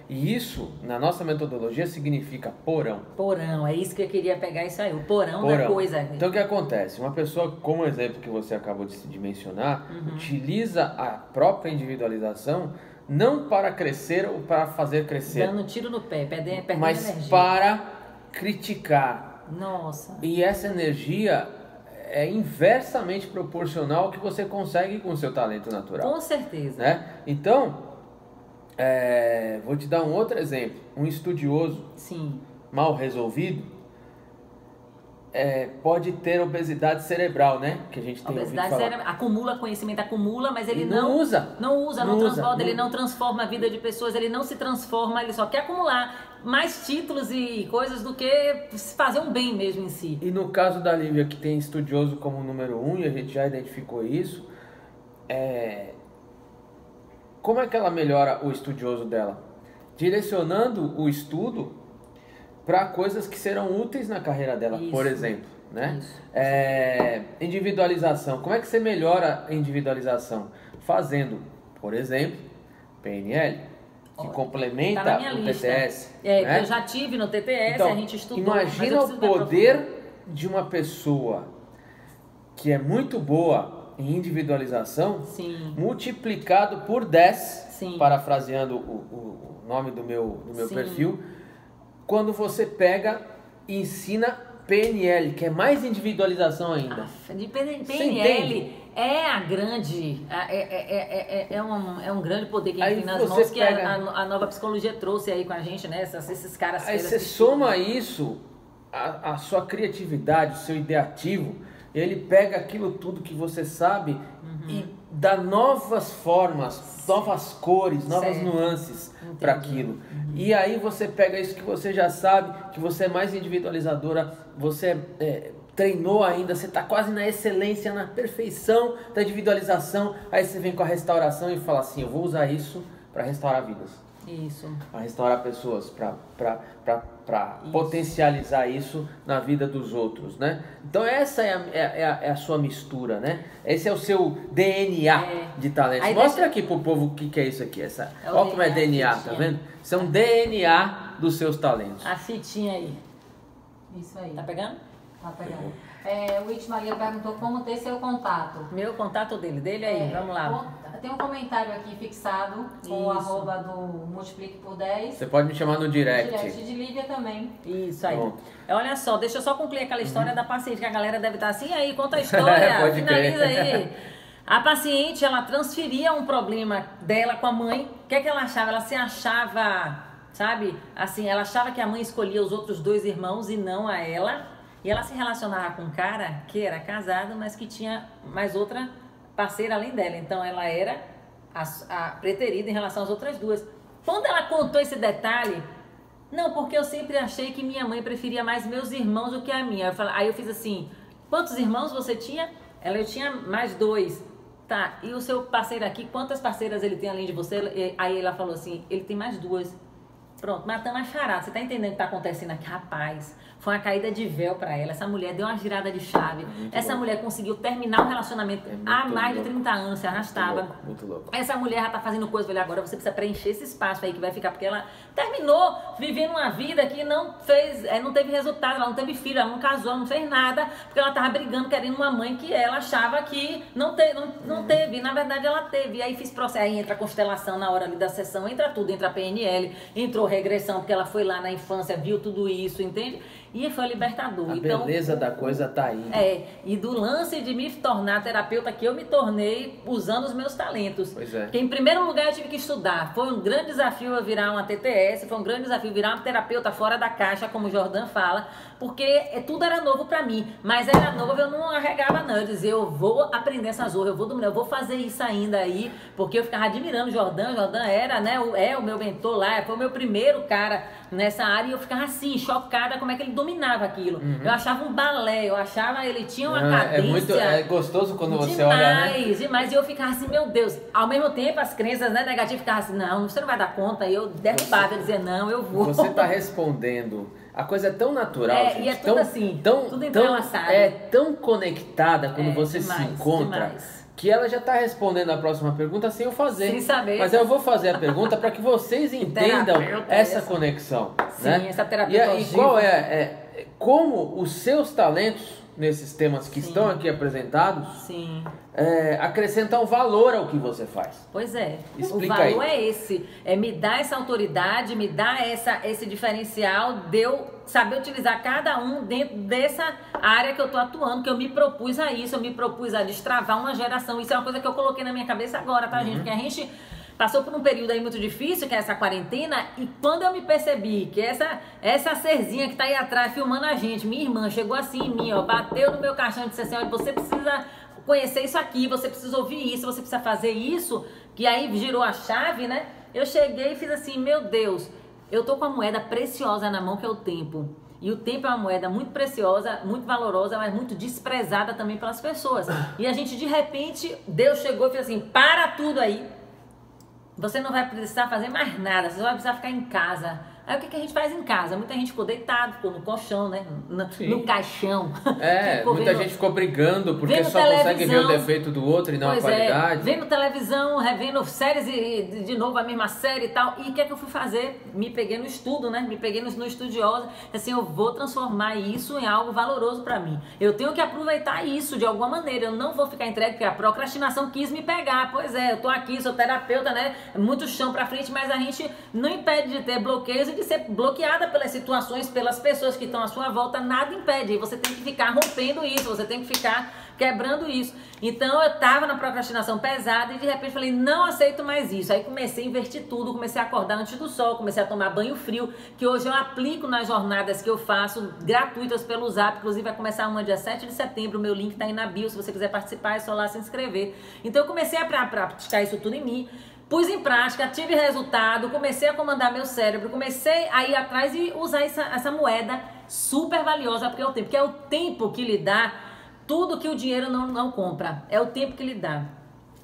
E isso, na nossa metodologia, significa porão. Porão, é isso que eu queria pegar isso aí, o porão da coisa. Então o que acontece? Uma pessoa, como o exemplo que você acabou de mencionar, utiliza a própria individualização não para crescer ou para fazer crescer. Dando tiro no pé, perdendo mas energia. Para criticar. Nossa. E essa energia é inversamente proporcional ao que você consegue com o seu talento natural. Com certeza. Né? Então, vou te dar um outro exemplo. Um estudioso mal resolvido pode ter obesidade cerebral, né? Que a gente tem obesidade cerebral. Acumula conhecimento, mas ele não usa. Não transborda, ele não transforma a vida de pessoas, ele não se transforma, ele só quer acumular mais títulos e coisas do que fazer um bem mesmo em si. E no caso da Lívia, que tem estudioso como número 1, e a gente já identificou isso, como é que ela melhora o estudioso dela? Direcionando o estudo para coisas que serão úteis na carreira dela, por exemplo. Né? Individualização. Como é que você melhora a individualização? Fazendo, por exemplo, PNL, que complementa o TTS. Né? Eu já tive no TTS, então, a gente estudou. Imagina o poder de uma pessoa que é muito boa em individualização, multiplicado por 10, parafraseando o nome do meu perfil, quando você pega e ensina PNL, que é mais individualização ainda. De PNL é a grande... É um grande poder que a gente tem nas mãos, que a nova psicologia trouxe aí com a gente, né? Esses caras... Aí você soma isso, a sua criatividade, o seu ideativo, ele pega aquilo tudo que você sabe e dá novas formas, novas cores, novas nuances para aquilo. E aí você pega isso que você já sabe, que você é mais individualizadora, você treinou ainda, você está quase na excelência, na perfeição da individualização, aí você vem com a restauração e fala assim, eu vou usar isso para restaurar vidas. Isso. Para restaurar pessoas, para potencializar isso na vida dos outros, né? Então essa é a sua mistura, né? Esse é o seu DNA de talentos. Mostra aqui pro povo o que é isso aqui. Olha como é DNA, tá vendo? Isso é um DNA dos seus talentos. A fitinha aí. Isso aí. Tá pegando? Tá pegando. O It Maria perguntou como ter seu contato. Meu contato dele aí, vamos lá. Tem um comentário aqui fixado com o arroba do Multiplique por 10. Você pode me chamar no direct. Direct de Lívia também. Isso aí. Bom. Olha só, deixa eu só concluir aquela história da paciente, que a galera deve estar assim, aí, conta a história, finaliza aí. A paciente, ela transferia um problema dela com a mãe. O que ela achava? Ela se achava, sabe, assim, ela achava que a mãe escolhia os outros 2 irmãos e não a ela. E ela se relacionava com um cara que era casado, mas que tinha mais outra parceira além dela. Então ela era a preterida em relação às outras 2. Quando ela contou esse detalhe, não, porque eu sempre achei que minha mãe preferia mais meus irmãos do que a minha. Aí eu fiz assim, quantos irmãos você tinha? Eu tinha mais 2. Tá, e o seu parceiro aqui, quantas parceiras ele tem além de você? Aí ela falou assim, ele tem mais 2. Pronto, matamos a charada. Você tá entendendo o que tá acontecendo aqui? Rapaz, foi uma caída de véu pra ela. Essa mulher deu uma girada de chave. Essa mulher conseguiu terminar o relacionamento há mais de 30 anos, se arrastava. Muito louco. Essa mulher já tá fazendo coisa, falei, agora você precisa preencher esse espaço aí que vai ficar, porque ela terminou vivendo uma vida que não teve resultado, ela não teve filho, ela não casou, ela não fez nada, porque ela tava brigando, querendo uma mãe que ela achava que não teve. Na verdade, ela teve. E aí fiz processo, aí entra a constelação na hora ali da sessão, entra tudo, entra a PNL, entrou regressão, porque ela foi lá na infância, viu tudo isso, entende? E foi libertador. A beleza da coisa tá aí. E do lance de me tornar terapeuta que eu me tornei usando os meus talentos. Pois é. Porque em primeiro lugar eu tive que estudar. Foi um grande desafio eu virar uma TTS, foi um grande desafio virar uma terapeuta fora da caixa, como o Jordan fala, porque tudo era novo pra mim. Mas era novo, eu não arregava não. Eu dizia, eu vou aprender essa zorra, eu vou fazer isso ainda aí, porque eu ficava admirando o Jordan. O Jordan era, né, o meu mentor lá, foi o meu primeiro cara nessa área, e eu ficava assim, chocada como é que ele dominava aquilo. Eu achava um balé, ele tinha uma cadência. É gostoso quando você olha, né? Demais, e eu ficava assim, meu Deus, ao mesmo tempo as crenças, né, negativas ficavam assim, não, você não vai dar conta, e eu derrubava, eu dizia, não, eu vou. Você tá respondendo, a coisa é tão natural, gente, e é tudo assim, tudo entrelaçado. É tão conectada quando você demais, se encontra. Demais. Que ela já está respondendo a próxima pergunta sem eu fazer. Sem saber. Mas eu vou fazer a pergunta para que vocês entendam essa conexão. Sim, né? essa terapia. E qual como os seus talentos nesses temas que estão aqui apresentados acrescentam valor ao que você faz. Pois é. Explica o valor aí. é esse. É me dar essa autoridade, me dar esse diferencial de eu saber utilizar cada um dentro dessa área que eu tô atuando, que eu me propus a isso, eu me propus a destravar uma geração. Isso é uma coisa que eu coloquei na minha cabeça agora, tá, gente? Porque a gente passou por um período aí muito difícil, que é essa quarentena, e quando eu me percebi que essa serzinha que tá aí atrás filmando a gente, minha irmã, chegou assim em mim, ó, bateu no meu caixão e disse assim, olha, você precisa conhecer isso aqui, você precisa ouvir isso, você precisa fazer isso, que aí girou a chave, né? Eu cheguei e fiz assim, meu Deus, eu tô com uma moeda preciosa na mão, que é o tempo. E o tempo é uma moeda muito preciosa, muito valorosa, mas muito desprezada também pelas pessoas. E a gente, de repente, Deus chegou e fez assim, para tudo aí. Você não vai precisar fazer mais nada, você só vai precisar ficar em casa. Aí o que a gente faz em casa? Muita gente ficou deitado, ficou no colchão, né? No caixão. Muita gente ficou brigando porque só consegue ver o defeito do outro e não a qualidade. Vendo televisão, revendo séries e de novo a mesma série e tal. E o que é que eu fui fazer? Me peguei no estudo, né? Me peguei no estudioso. Assim, eu vou transformar isso em algo valoroso pra mim. Eu tenho que aproveitar isso de alguma maneira. Eu não vou ficar entregue porque a procrastinação quis me pegar. Pois é, eu tô aqui, sou terapeuta, né? Muito chão pra frente, mas a gente não impede de ter bloqueios, de ser bloqueada pelas situações, pelas pessoas que estão à sua volta, nada impede. E você tem que ficar rompendo isso, você tem que ficar quebrando isso. Então eu tava na procrastinação pesada e de repente falei, não aceito mais isso. Aí comecei a invertir tudo, comecei a acordar antes do sol, comecei a tomar banho frio, que hoje eu aplico nas jornadas que eu faço, gratuitas pelo Zap. Inclusive vai começar uma dia 7 de setembro, o meu link tá aí na bio, se você quiser participar é só lá se inscrever. Então eu comecei a praticar isso tudo em mim. Pus em prática, tive resultado, comecei a comandar meu cérebro, comecei a ir atrás e usar essa moeda super valiosa, porque é o tempo que lhe dá tudo que o dinheiro não compra. É o tempo que lhe dá.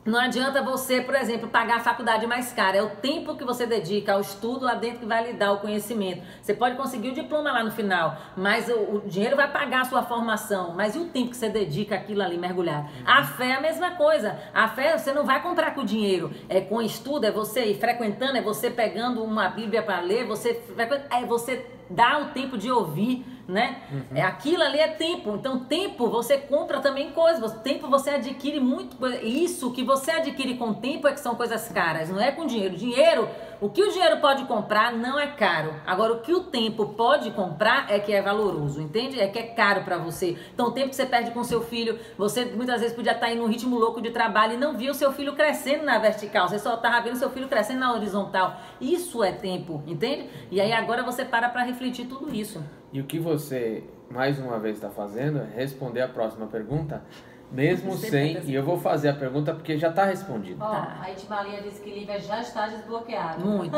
Não adianta você, por exemplo, pagar a faculdade mais cara. É o tempo que você dedica ao estudo lá dentro que vai lhe dar o conhecimento. Você pode conseguir o diploma lá no final, mas o dinheiro vai pagar a sua formação. Mas e o tempo que você dedica àquilo ali, mergulhar? A fé é a mesma coisa. A fé você não vai comprar com dinheiro. É com estudo, é você ir frequentando, é você pegando uma Bíblia para ler, é você dar o tempo de ouvir, né? Aquilo ali é tempo. Então tempo você compra também coisas. Tempo você adquire muito coisa. Isso que você adquire com tempo é que são coisas caras, não é com dinheiro. O que o dinheiro pode comprar não é caro. Agora o que o tempo pode comprar é que é valoroso, entende? É que é caro para você. Então o tempo que você perde com seu filho, você muitas vezes podia estar aí num ritmo louco de trabalho e não viu seu filho crescendo na vertical, você só estava vendo seu filho crescendo na horizontal. Isso é tempo, entende? E aí agora você para refletir tudo isso. E o que você, mais uma vez, está fazendo é responder a próxima pergunta, Mesmo sem, e eu vou fazer a pergunta porque já está respondido. A Itimalia disse que Lívia já está desbloqueada. Muito.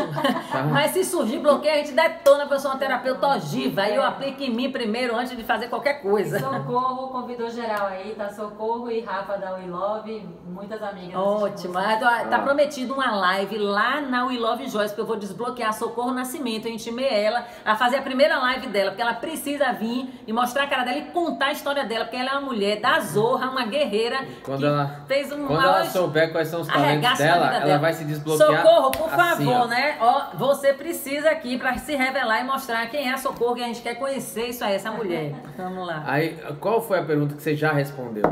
Mas se surgir bloqueio, a gente detona, porque eu sou uma terapeuta ogiva. Aí eu aplico em mim primeiro, antes de fazer qualquer coisa. Socorro, convidou geral aí, tá? Socorro e Rafa da We Love, muitas amigas. Ótimo. Tá prometido uma live lá na We Love Joyce, porque eu vou desbloquear a Socorro Nascimento. Eu intimei ela a fazer a primeira live dela, porque ela precisa vir e mostrar a cara dela e contar a história dela, porque ela é uma mulher da Zorra, uma guerreira. Quando ela souber quais são os talentos dela, ela vai se desbloquear. Socorro, por assim, favor, né? Ó, você precisa aqui pra se revelar e mostrar quem é a Socorro, que a gente quer conhecer isso aí, essa mulher. Vamos lá. Aí, qual foi a pergunta que você já respondeu?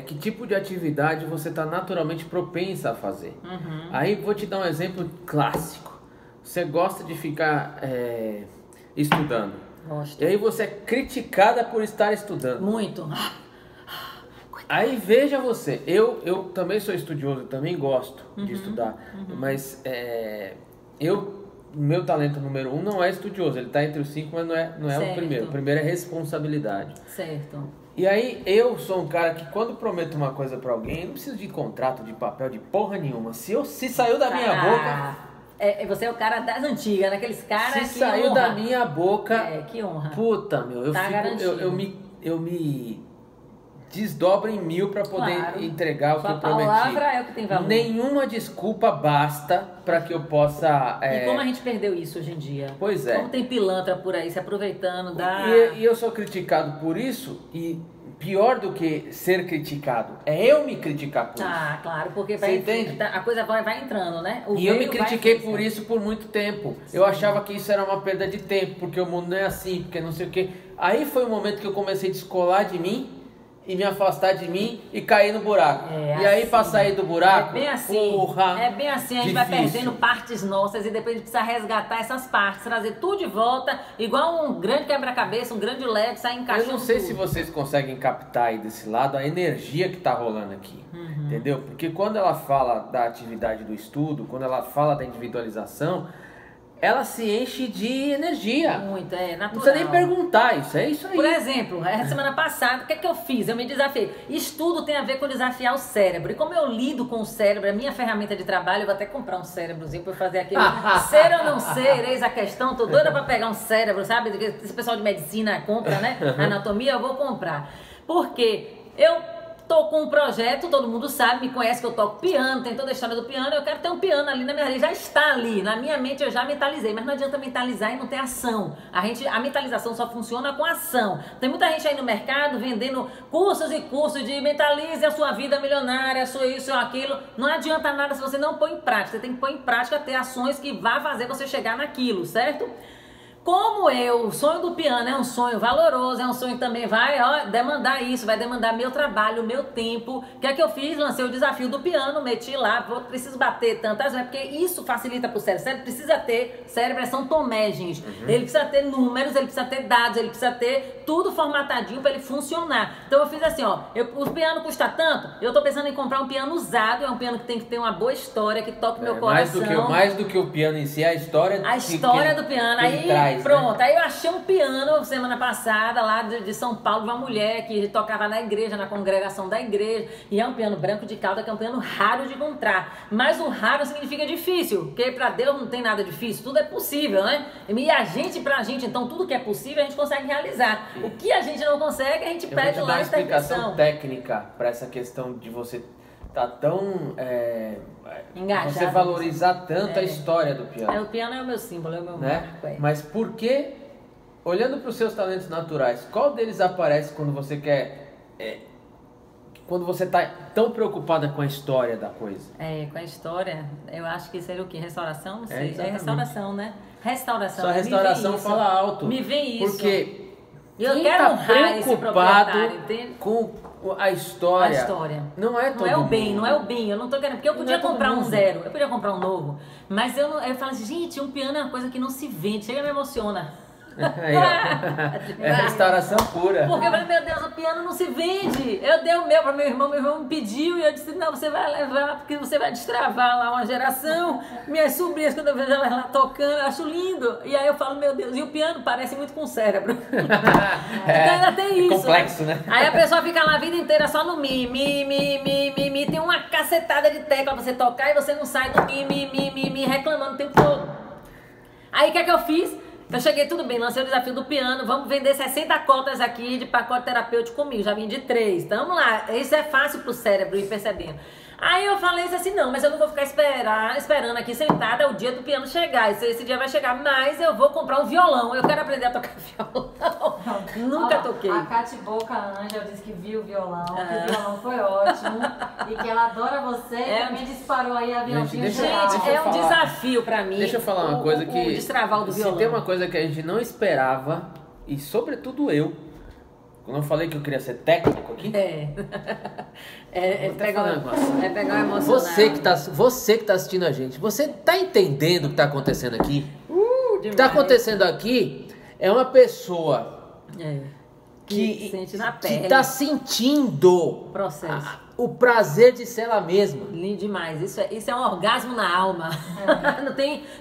Que tipo de atividade você está naturalmente propensa a fazer? Aí vou te dar um exemplo clássico. Você gosta de ficar estudando. Gosto. E aí você é criticada por estar estudando. Muito. Aí veja você, eu também sou estudioso, eu também gosto de estudar, mas meu talento número 1 não é estudioso, ele está entre os 5, mas não é o primeiro. O primeiro é responsabilidade. Certo. E aí eu sou um cara que quando prometo uma coisa pra alguém, eu não preciso de contrato, de papel, de porra nenhuma. Se saiu da minha boca... Você é o cara das antigas, daqueles caras que saiu honra. da minha boca... que honra. Puta, meu, eu me desdobro em 1000 pra poder entregar o que eu prometi. A palavra é o que tem valor. Nenhuma desculpa basta pra que eu possa... E como a gente perdeu isso hoje em dia? Pois é. Como tem pilantra por aí se aproveitando da... E eu sou criticado por isso, e pior do que ser criticado é eu me criticar por isso. Ah, claro, porque Você entende? A coisa vai entrando, né? E eu me critiquei por isso por muito tempo. Sim. Eu achava que isso era uma perda de tempo, porque o mundo não é assim, porque não sei o quê. Aí foi o momento que eu comecei a descolar de mim e me afastar de mim e cair no buraco. E aí pra sair do buraco, a gente vai perdendo partes nossas e depois a gente precisa resgatar essas partes, trazer tudo de volta, igual um grande quebra-cabeça, um grande Lego, sair encaixando. Eu não sei se vocês conseguem captar aí desse lado a energia que tá rolando aqui, entendeu? Porque quando ela fala da atividade do estudo, quando ela fala da individualização, ela se enche de energia. Muito, natural. Não precisa nem perguntar, isso aí. Por exemplo, semana passada, o que é que eu fiz? Eu me desafiei. Estudo tem a ver com desafiar o cérebro. E como eu lido com o cérebro, a minha ferramenta de trabalho, eu vou até comprar um cérebrozinho pra eu fazer aquilo. Ser ou não ser, eis a questão. Tô doida pra pegar um cérebro, sabe? Esse pessoal de medicina compra, né? Anatomia, eu vou comprar. Porque eu tô com um projeto, todo mundo sabe, me conhece que eu toco piano, tem toda a história do piano, eu quero ter um piano ali na minha mente, já está ali, na minha mente eu já mentalizei, mas não adianta mentalizar e não ter ação. A mentalização só funciona com ação. Tem muita gente aí no mercado vendendo cursos e cursos de mentalize a sua vida milionária, sua isso ou aquilo. Não adianta nada se você não põe em prática. Você tem que pôr em prática, ter ações que vá fazer você chegar naquilo, certo? Como o sonho do piano é um sonho valoroso, é um sonho que também vai demandar isso, vai demandar meu trabalho, meu tempo. O que é que eu fiz? Lancei o desafio do piano, meti lá, preciso bater tantas vezes, porque isso facilita para o cérebro. O cérebro precisa ter, cérebro é São Tomégens, ele precisa ter números, ele precisa ter dados, ele precisa ter tudo formatadinho para ele funcionar. Então eu fiz assim, o piano custa tanto, eu tô pensando em comprar um piano usado, é um piano que tem que ter uma boa história, que toque meu coração. Mais do que o piano em si, a história do piano. Aí traz, pronto, aí eu achei um piano semana passada lá de São Paulo, de uma mulher que tocava na igreja, na congregação da igreja, e é um piano branco de cauda, que é um piano raro de encontrar. Mas o raro significa difícil, porque pra Deus não tem nada difícil, tudo é possível, né? E pra gente, então, tudo que é possível a gente consegue realizar. O que a gente não consegue, a gente pede lá a explicação técnica para essa questão de você tá tão engajado, você valorizar tanto a história do piano. O piano é o meu símbolo, é o meu marco. Mas por que, olhando para os seus talentos naturais, qual deles aparece quando você quer... quando você tá tão preocupada com a história da coisa? Com a história, eu acho que seria o quê? Restauração? Não sei. É restauração, né? Restauração. Só restauração fala alto. Me vem isso. Porque eu quero honrar esse proprietário, com a história. A história. Não é todo Não é o mundo. bem, não é o bem. Eu não tô querendo. Porque eu podia comprar um zero, eu podia comprar um novo. Mas eu falo assim, gente, um piano é uma coisa que não se vende. Chega e me emociona. Aí, ó. É restauração pura. Porque eu falei, meu Deus, o piano não se vende. Eu dei o meu para meu irmão me pediu e eu disse, não, você vai levar porque você vai destravar lá uma geração. Minhas sobrinhas, quando eu vejo elas lá tocando, eu acho lindo. E aí eu falo, meu Deus, e o piano parece muito com o cérebro. Então ainda tem isso. Complexo, né? Aí a pessoa fica lá a vida inteira só no mi. Tem uma cacetada de tecla pra você tocar e você não sai do mi, reclamando o tempo todo. Aí o que é que eu fiz? Eu cheguei, tudo bem, lancei o desafio do piano, vamos vender 60 cotas aqui de pacote terapêutico comigo, já vendi 3, então vamos lá, isso é fácil pro cérebro ir percebendo. Aí eu falei assim, não, mas eu não vou ficar esperando aqui sentada o dia do piano chegar, esse dia vai chegar, mas eu vou comprar um violão, eu quero aprender a tocar violão. Nunca toquei. A Cate Boca Ângel disse que viu o violão, que o violão foi ótimo e que ela adora você e também disparou aí a violãozinho. Gente, é um desafio pra mim. Deixa eu falar uma coisa que... destravar o do violão. Se tem uma coisa que a gente não esperava, e sobretudo eu, quando eu falei que eu queria ser técnico aqui... É pegar uma emocional. Você que tá assistindo a gente, você tá entendendo o que tá acontecendo aqui? O que tá acontecendo aqui é uma pessoa que sente na pele. Que tá sentindo o prazer de ser ela mesma. Lindo demais. Isso é um orgasmo na alma.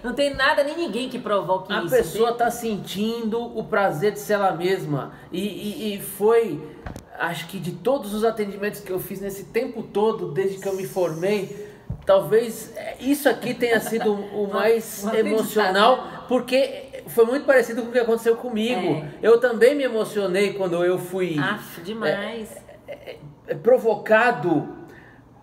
Não tem nada nem ninguém que provoque isso. A pessoa tá sentindo o prazer de ser ela mesma. E foi, acho que de todos os atendimentos que eu fiz nesse tempo todo, desde que eu me formei, talvez isso aqui tenha sido o mais emocional, porque foi muito parecido com o que aconteceu comigo. Eu também me emocionei quando eu fui demais. Provocado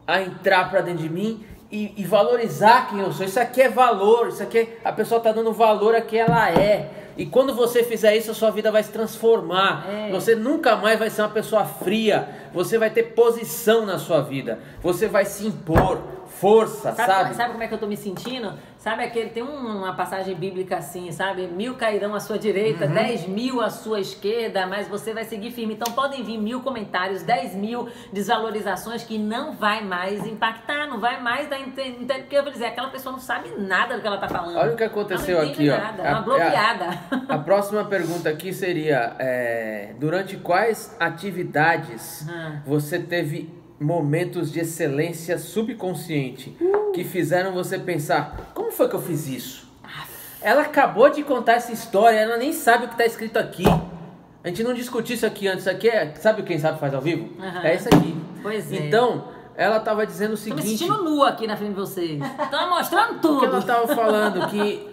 a entrar pra dentro de mim e valorizar quem eu sou. Isso aqui é valor, isso aqui a pessoa tá dando valor a quem ela é. E quando você fizer isso, a sua vida vai se transformar. Você nunca mais vai ser uma pessoa fria. Você vai ter posição na sua vida. Você vai se impor. Força, sabe? Sabe como é que eu tô me sentindo? Sabe aquele, tem uma passagem bíblica assim, sabe? 1000 cairão à sua direita, 10.000 à sua esquerda, mas você vai seguir firme. Então podem vir 1000 comentários, 10.000 desvalorizações que não vai mais impactar, não vai mais dar porque eu vou dizer, aquela pessoa não sabe nada do que ela tá falando. Olha o que aconteceu aqui, nada, ó. Uma bloqueada. A próxima pergunta aqui seria, durante quais atividades você teve momentos de excelência subconsciente que fizeram você pensar, como foi que eu fiz isso? Ela acabou de contar essa história, ela nem sabe o que está escrito aqui. A gente não discutiu isso aqui antes, isso aqui sabe quem sabe faz ao vivo? É isso aqui. Pois é. Então, ela estava dizendo o seguinte... Tô me sentindo nua aqui na frente de vocês. Tô mostrando tudo. Porque ela estava falando que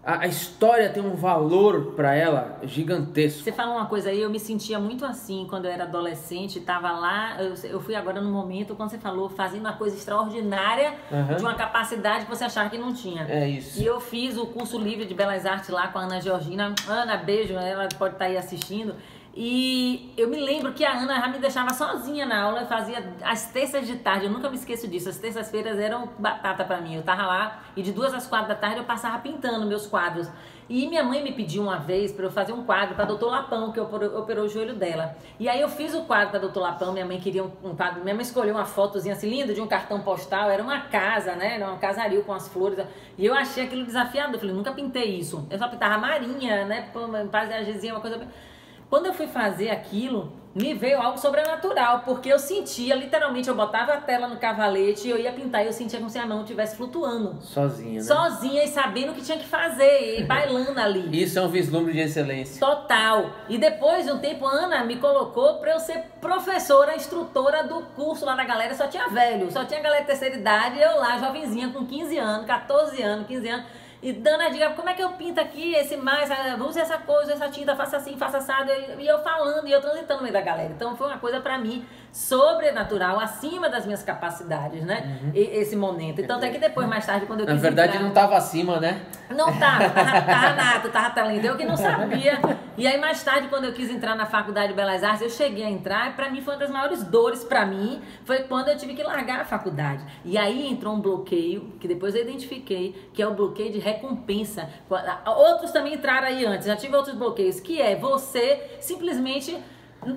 a história tem um valor pra ela gigantesco. Você fala uma coisa aí, eu me sentia muito assim quando eu era adolescente, tava lá, eu fui agora no momento, quando você falou, fazendo uma coisa extraordinária de uma capacidade que você achava que não tinha. É isso. E eu fiz o curso livre de Belas Artes lá com a Ana Georgina. Ana, beijo, ela pode estar aí assistindo. E eu me lembro que a Ana já me deixava sozinha na aula, eu fazia as terças de tarde, eu nunca me esqueço disso, as terças-feiras eram batata pra mim, eu tava lá e de 2 às 4 da tarde eu passava pintando meus quadros. E minha mãe me pediu uma vez pra eu fazer um quadro pra Dr. Lapão, que operou o joelho dela. E aí eu fiz o quadro pra Dr. Lapão, minha mãe queria um quadro, minha mãe escolheu uma fotozinha assim linda de um cartão postal, era uma casa, né, era um casario com as flores, e eu achei aquilo desafiador, eu falei, nunca pintei isso, eu só pintava marinha, né, paisagemzinha, uma coisa... Quando eu fui fazer aquilo, me veio algo sobrenatural, porque eu sentia, literalmente, eu botava a tela no cavalete e eu ia pintar e eu sentia como se a mão estivesse flutuando. Sozinha, né? Sozinha e sabendo o que tinha que fazer, e bailando ali. Isso é um vislumbre de excelência. Total. E depois de um tempo, a Ana me colocou pra eu ser professora, instrutora do curso lá da galera, só tinha velho, só tinha galera de terceira idade, eu lá, jovenzinha, com 15 anos, 14 anos, 15 anos... E dando a dica, como é que eu pinto aqui esse mais, use essa coisa, essa tinta, faça assim, faça assado, e eu falando, e eu transitando no meio da galera. Então foi uma coisa pra mim sobrenatural, acima das minhas capacidades, né? Esse momento. Então até que depois, mais tarde, quando eu quis Na verdade entrar... não tava acima, né? Não tava nato, tava talento, eu que não sabia. E aí mais tarde, quando eu quis entrar na Faculdade de Belas Artes, eu cheguei a entrar, e pra mim foi uma das maiores dores pra mim, foi quando eu tive que largar a faculdade. E aí entrou um bloqueio, que depois eu identifiquei, que é o bloqueio de recompensa. Outros também entraram aí antes, já tive outros bloqueios, que é você simplesmente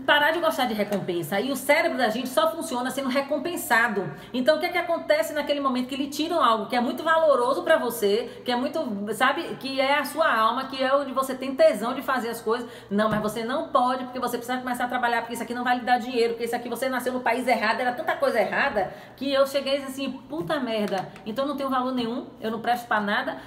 parar de gostar de recompensa. E o cérebro da gente só funciona sendo recompensado. Então, o que é que acontece naquele momento que lhe tiram algo que é muito valoroso pra você, que é muito, sabe, que é a sua alma, que é onde você tem tesão de fazer as coisas. Não, mas você não pode, porque você precisa começar a trabalhar, porque isso aqui não vai lhe dar dinheiro, porque isso aqui você nasceu no país errado, era tanta coisa errada, que eu cheguei assim, puta merda, então não tenho valor nenhum, eu não presto pra nada,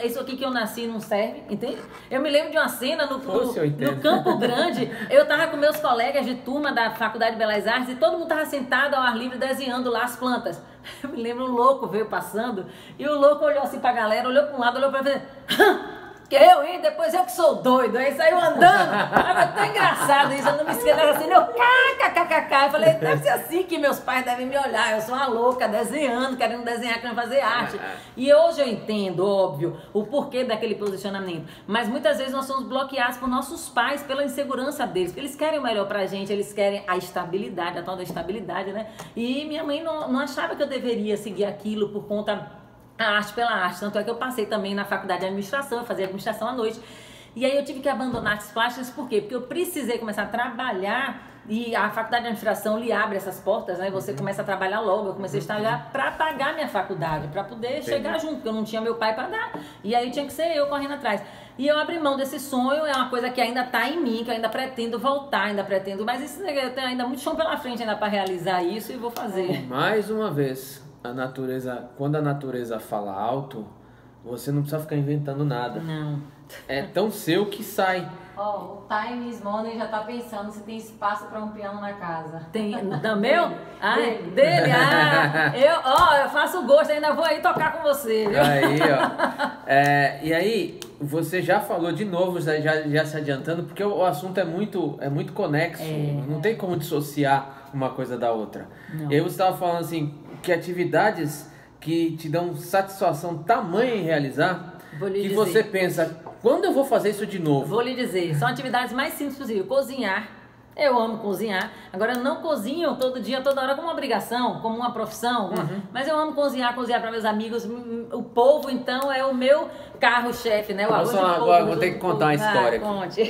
isso aqui que eu nasci não serve, entende? Eu me lembro de uma cena no Campo Grande, eu tava com meus colegas de turma da Faculdade de Belas Artes e todo mundo tava sentado ao ar livre desenhando lá as plantas. Eu me lembro, um louco veio passando e o louco olhou assim pra galera, olhou pra um lado, olhou pra mim e falou, que eu, hein? Depois eu que sou doido. Aí saiu andando. Foi tão engraçado isso. Eu não me esqueci assim. Eu kkkk. Eu falei, deve ser assim que meus pais devem me olhar. Eu sou uma louca, desenhando, querendo desenhar, querendo fazer arte. E hoje eu entendo, óbvio, o porquê daquele posicionamento. Mas muitas vezes nós somos bloqueados por nossos pais, pela insegurança deles. Porque eles querem o melhor pra gente, eles querem a estabilidade, a tal da estabilidade, né? E minha mãe não achava que eu deveria seguir aquilo por conta... a arte pela arte, tanto é que eu passei também na faculdade de administração, eu fazia administração à noite, e aí eu tive que abandonar artes plásticas, por quê? Porque eu precisei começar a trabalhar, e a faculdade de administração lhe abre essas portas, né, você começa a trabalhar logo, eu comecei a estagiar para pagar minha faculdade, para poder chegar junto, porque eu não tinha meu pai para dar, e aí tinha que ser eu correndo atrás. E eu abri mão desse sonho, é uma coisa que ainda está em mim, que eu ainda pretendo voltar, mas isso, eu tenho ainda muito chão pela frente ainda para realizar isso, e vou fazer. Mais uma vez... quando a natureza fala alto, você não precisa ficar inventando nada. Não. É tão seu que sai. O Time is Money já tá pensando se tem espaço para um piano na casa. Tem, do meu? Dele? Eu faço gosto, ainda vou aí tocar com você, viu? Aí, ó. E aí, você já falou de novo, já se adiantando, porque o assunto é muito conexo. Não tem como dissociar uma coisa da outra. Não. E aí você estava falando assim, que atividades que te dão satisfação tamanha em realizar, que você pensa, quando eu vou fazer isso de novo? Vou lhe dizer, são atividades mais simples possível. Cozinhar, eu amo cozinhar. Agora, eu não cozinho todo dia, toda hora como uma obrigação, como uma profissão, mas eu amo cozinhar para meus amigos. O povo, então, é o meu carro-chefe, né? Agora vou ter que contar uma história aqui.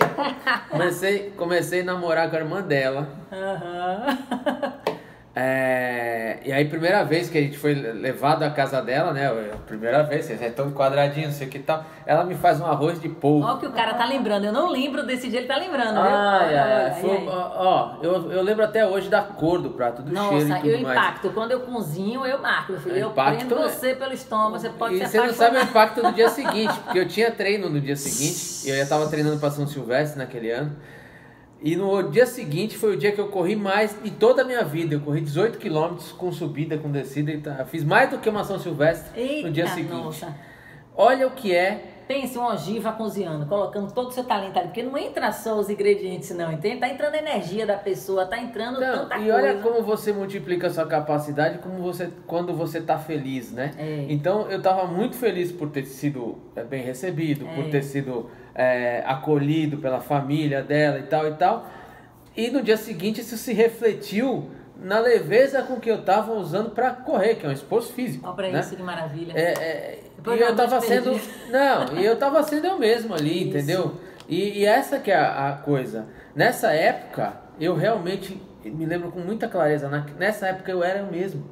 Conte. Comecei a namorar com a irmã dela. E aí, primeira vez que a gente foi levado à casa dela, né? Primeira vez, vocês é todo quadradinho, não sei o que tal. Ela me faz um arroz de polvo. Ó, que o cara tá lembrando. Eu não lembro desse dia, ele tá lembrando, viu? Eu lembro até hoje da cor do prato, do cheiro e tudo mais. Nossa, eu impacto. Quando eu cozinho, eu marco, meu filho. Eu prendo você pelo estômago, você pode se apaixonar. E você não sabe o impacto do dia seguinte, porque eu tinha treino no dia seguinte, eu já tava treinando pra São Silvestre naquele ano. E no dia seguinte foi o dia que eu corri mais de toda a minha vida. Eu corri 18 quilômetros com subida, com descida. Eu fiz mais do que uma São Silvestre no dia seguinte. Nossa. Olha o que é. Pense uma ogiva cozinhando, colocando todo o seu talento ali. Porque não entra só os ingredientes, não, entende? Tá entrando a energia da pessoa, tá entrando tanta coisa. E olha como você multiplica a sua capacidade quando você tá feliz, né? Então eu tava muito feliz por ter sido bem recebido, por ter sido... acolhido pela família dela e tal. E no dia seguinte isso se refletiu na leveza com que eu tava usando para correr, que é um esforço físico. Olha pra isso, que maravilha. E eu tava sendo eu mesmo ali, isso. Entendeu? E essa que é a coisa. Nessa época, eu realmente me lembro com muita clareza, nessa época eu era eu mesmo.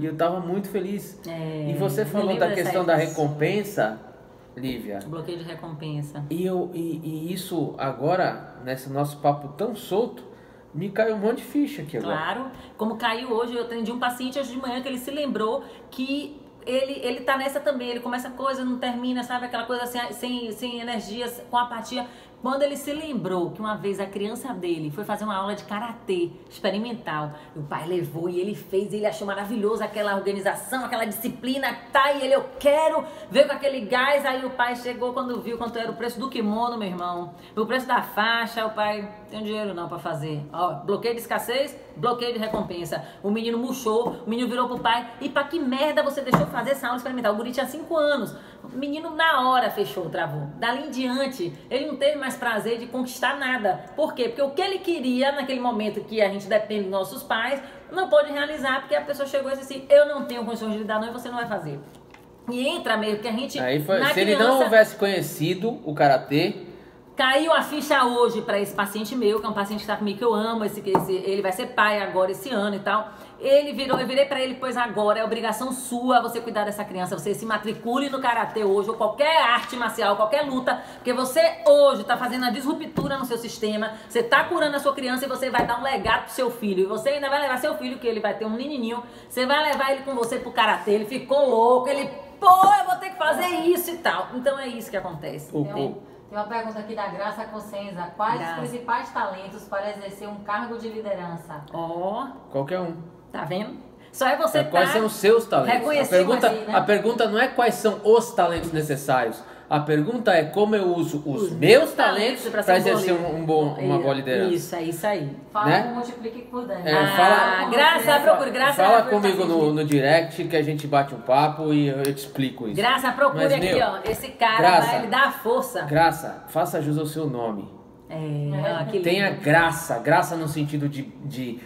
E eu tava muito feliz. E você falou da questão da recompensa, Lívia. Bloqueio de recompensa. E isso agora, nesse nosso papo tão solto, me caiu um monte de ficha aqui agora. Claro. Como caiu hoje, eu atendi um paciente hoje de manhã que ele se lembrou que ele tá nessa também. Ele começa a coisa, não termina, sabe? Aquela coisa sem energias, com apatia. Quando ele se lembrou que uma vez a criança dele foi fazer uma aula de karatê experimental, o pai levou e ele fez, ele achou maravilhoso aquela organização, aquela disciplina, e ele, eu quero, veio com aquele gás, aí o pai chegou quando viu quanto era o preço do kimono, meu irmão, o preço da faixa, o pai, tem dinheiro não pra fazer, bloqueio de escassez, bloqueio de recompensa, o menino murchou, o menino virou pro pai, e pra que merda você deixou fazer essa aula experimental? O guri tinha 5 anos, o menino na hora fechou, travou, dali em diante, ele não teve mais prazer de conquistar nada. Por quê? Porque o que ele queria naquele momento que a gente depende dos nossos pais, não pôde realizar, porque a pessoa chegou e disse assim, eu não tenho condições de lidar não, e você não vai fazer. E entra mesmo, que a gente... Se ele não houvesse conhecido o karatê, Caiu a ficha hoje para esse paciente meu, que é um paciente que está comigo, que eu amo, ele vai ser pai agora esse ano e tal. Eu virei para ele, pois agora é obrigação sua você cuidar dessa criança, você se matricule no karatê hoje, ou qualquer arte marcial, qualquer luta, porque você hoje está fazendo a disruptura no seu sistema, você está curando a sua criança e você vai dar um legado pro seu filho, e você ainda vai levar seu filho, que ele vai ter um menininho, você vai levar ele com você pro karatê, ele ficou louco, ele, eu vou ter que fazer isso e tal. Então é isso que acontece. Tem uma pergunta aqui da Graça Cossenza. Quais os principais talentos para exercer um cargo de liderança? Qualquer um. Tá vendo? Só é você Quais são os seus talentos? A pergunta não é quais são os talentos necessários. A pergunta é como eu uso os meus talentos para exercer uma boa liderança. Isso aí. Fala, né? Multiplique por 10. Graça, fala comigo no direct que a gente bate um papo e eu te explico isso. Graça, procure aqui, ó. Esse cara vai dar força. Graça, faça jus ao seu nome. Tenha graça no sentido de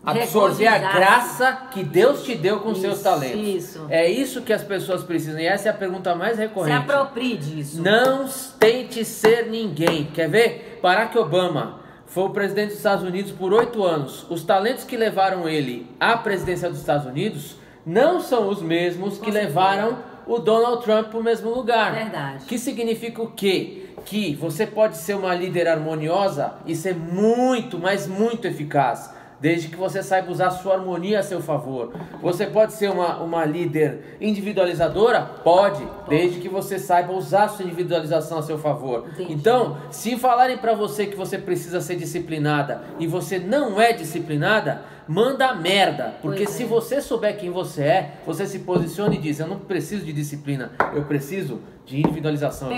absorver a graça que Deus te deu com seus talentos. Isso. É isso que as pessoas precisam. E essa é a pergunta mais recorrente. Se aproprie disso. Não tente ser ninguém. Quer ver? Barack Obama foi o presidente dos Estados Unidos por 8 anos. Os talentos que levaram ele à presidência dos Estados Unidos não são os mesmos que levaram o Donald Trump para o mesmo lugar. Verdade. Que significa o quê? Que você pode ser uma líder harmoniosa e ser muito, mas muito eficaz. Desde que você saiba usar a sua harmonia a seu favor. Você pode ser uma líder individualizadora? Pode, desde que você saiba usar a sua individualização a seu favor. Entendi. Então, se falarem pra você que você precisa ser disciplinada e você não é disciplinada, manda merda. Porque se você souber quem você é, você se posiciona e diz, eu não preciso de disciplina, eu preciso de individualização.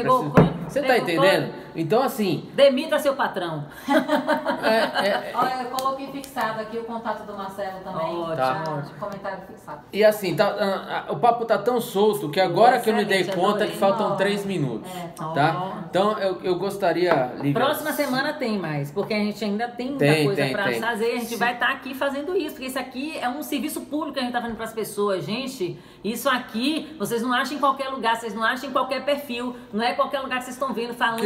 Você tá entendendo? Então, assim... Demita seu patrão. Olha, eu coloquei fixado aqui o contato do Marcelo também. Comentário fixado. E assim, o papo tá tão solto que agora que eu me dei conta que faltam 3 minutos. Tá? Então, eu gostaria... Lívia, próxima semana tem mais, porque a gente ainda tem muita coisa pra fazer. A gente vai estar aqui fazendo isso, porque isso aqui é um serviço público que a gente tá fazendo pras pessoas. Gente, isso aqui, vocês não acham em qualquer lugar, vocês não acham em qualquer perfil, não é qualquer lugar que vocês estão vendo, falando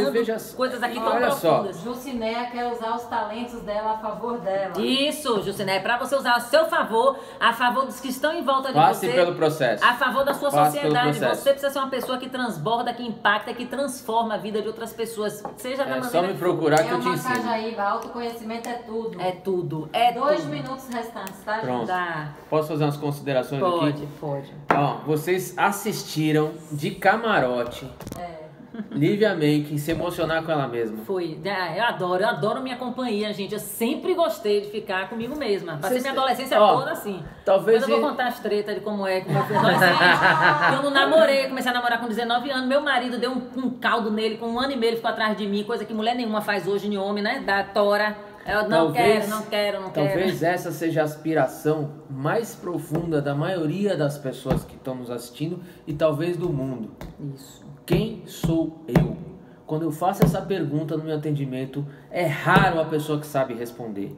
coisas aqui tão profundas. Jucinéia quer usar os talentos dela a favor dela. Isso, Jucinéia, para você usar a seu favor, a favor dos que estão em volta de Passe você. Pelo processo. A favor da sua sociedade. Você precisa ser uma pessoa que transborda, que impacta, que transforma a vida de outras pessoas. Seja da maneira só me procurar que eu te ensino. Cajaíba, autoconhecimento é tudo. É tudo. 2 minutos restantes, tá? Pronto. Posso fazer umas considerações aqui? Pode. Ó, vocês assistiram de camarote. Lívia Menck se emocionar com ela mesma. Foi. Eu adoro minha companhia, gente. Eu sempre gostei de ficar comigo mesma. Passei minha adolescência toda assim. Talvez eu vou contar as tretas de como é que eu fui adolescente. Eu não namorei, comecei a namorar com 19 anos. Meu marido deu um caldo nele, com 1 ano e meio ele ficou atrás de mim, coisa que mulher nenhuma faz hoje em homem, né? Da tora. Eu não quero. Talvez essa seja a aspiração mais profunda da maioria das pessoas que estão nos assistindo e talvez do mundo. Isso. Quem sou eu? Quando eu faço essa pergunta no meu atendimento, é raro a pessoa que sabe responder.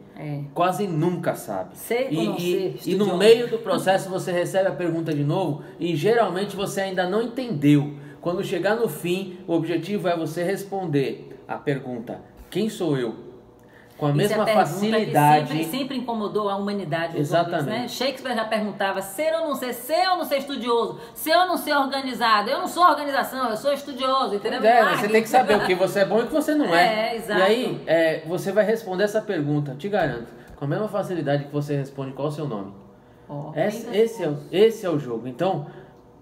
Quase nunca sabe. Sei ou não sei. E no meio do processo você recebe a pergunta de novo e geralmente você ainda não entendeu. Quando chegar no fim, o objetivo é você responder a pergunta: quem sou eu? Com a mesma facilidade. Que sempre incomodou a humanidade. Exatamente. Homens, né? Shakespeare já perguntava: ser ou não ser estudioso, ser ou não ser organizado. Eu não sou organização, eu sou estudioso, entendeu? Você tem que saber o que você é bom e o que você não é. Exato. E aí, você vai responder essa pergunta, te garanto, com a mesma facilidade que você responde qual é o seu nome. Esse é o jogo. Então,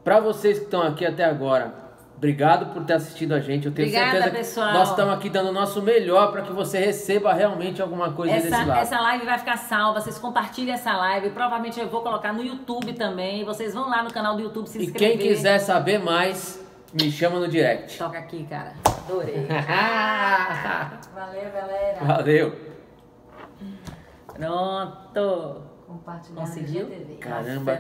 para vocês que estão aqui até agora, obrigado por ter assistido a gente. Eu tenho certeza que nós estamos aqui dando o nosso melhor para que você receba realmente alguma coisa desse lado. Essa live vai ficar salva. Vocês compartilhem essa live. Provavelmente eu vou colocar no YouTube também. Vocês vão lá no canal do YouTube se inscrever. E quem quiser saber mais, me chama no direct. Toca aqui, cara. Adorei. Valeu, galera. Valeu. Pronto. compartilhar. Conseguiu? Caramba,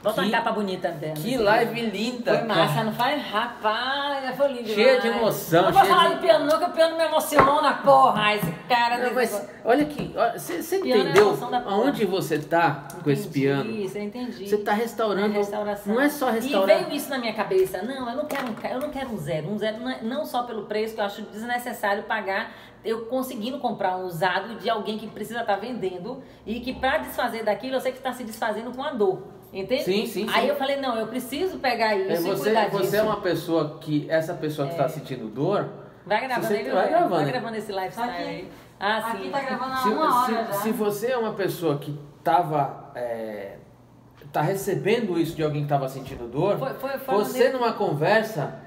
bota uma capa bonita dela. Que live linda. Foi massa, não faz? Rapaz, foi lindo. Cheia de emoção. Não vou falar do piano não, que o piano me emociona, porra. Esse cara... Não, mas olha aqui, você entendeu aonde você tá com esse piano? Isso, eu entendi. Você tá restaurando. Não é só restaurar. E veio isso na minha cabeça. Não, eu não quero um zero. Um zero não só pelo preço, que eu acho desnecessário pagar. Eu conseguindo comprar um usado de alguém que precisa estar vendendo e que para desfazer daquilo, eu sei que está se desfazendo com a dor. Entende? Sim. Aí eu falei, não, eu preciso pegar isso e cuidar disso. Você é uma pessoa que, essa pessoa que está sentindo dor... Vai gravando, vai gravando esse lifestyle aí. Aqui tá gravando há uma hora já. Se você é uma pessoa que tá recebendo isso de alguém que estava sentindo dor, você numa conversa...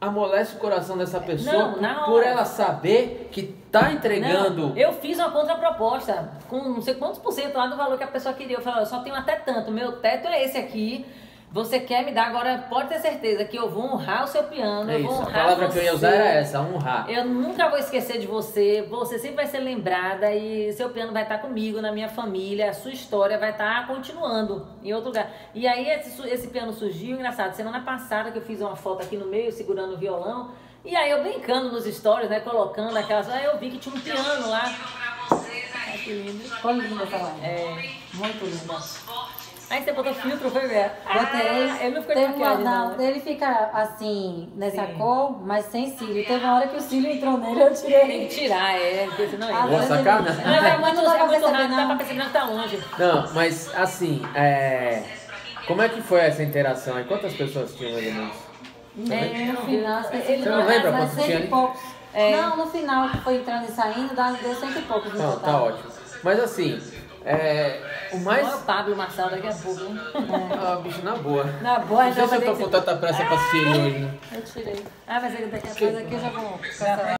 amolece o coração dessa pessoa por ela saber que tá entregando. Não, eu fiz uma contraproposta com não sei quantos por cento lá do valor que a pessoa queria. Eu falei, eu só tenho até tanto, meu teto é esse aqui. Você quer me dar agora, pode ter certeza que eu vou honrar o seu piano. É eu vou isso, honrar a palavra você. que eu ia usar era essa, honrar. Eu nunca vou esquecer de você. Você sempre vai ser lembrada e seu piano vai estar comigo, na minha família. A sua história vai estar continuando em outro lugar. E aí esse piano surgiu, engraçado. Semana passada que eu fiz uma foto aqui no meio, segurando o violão. E aí eu brincando nos stories, né, colocando aquelas... Aí eu vi que tinha um piano lá. Ai, que lindo. Ficou linda essa live. É, muito linda. Aí você botou filtro, foi ver? Botei. Ele não ficou de maquiagem, não. Ele fica assim, nessa cor, mas sem cílio. Teve uma hora que o cílio entrou nele, eu tirei. Tem que tirar, porque senão ele... Vou sacar, né? Não, é muito rápido, não dá pra perceber que tá longe. Não, mas assim, como é que foi essa interação aí? Quantas pessoas tinham mais ou menos? No final, você não lembra quantos tinha ali? Não, no final que foi entrando e saindo, deu 100 e poucos no total. Tá ótimo. Mas assim, o mais... Olha o Pablo Marçal daqui a pouco, hein? Bicho, na boa. Na boa, não sei se eu tô com tanta pressa pra assistir ele hoje, né? Eu tirei. Mas daqui a pouco eu já vou...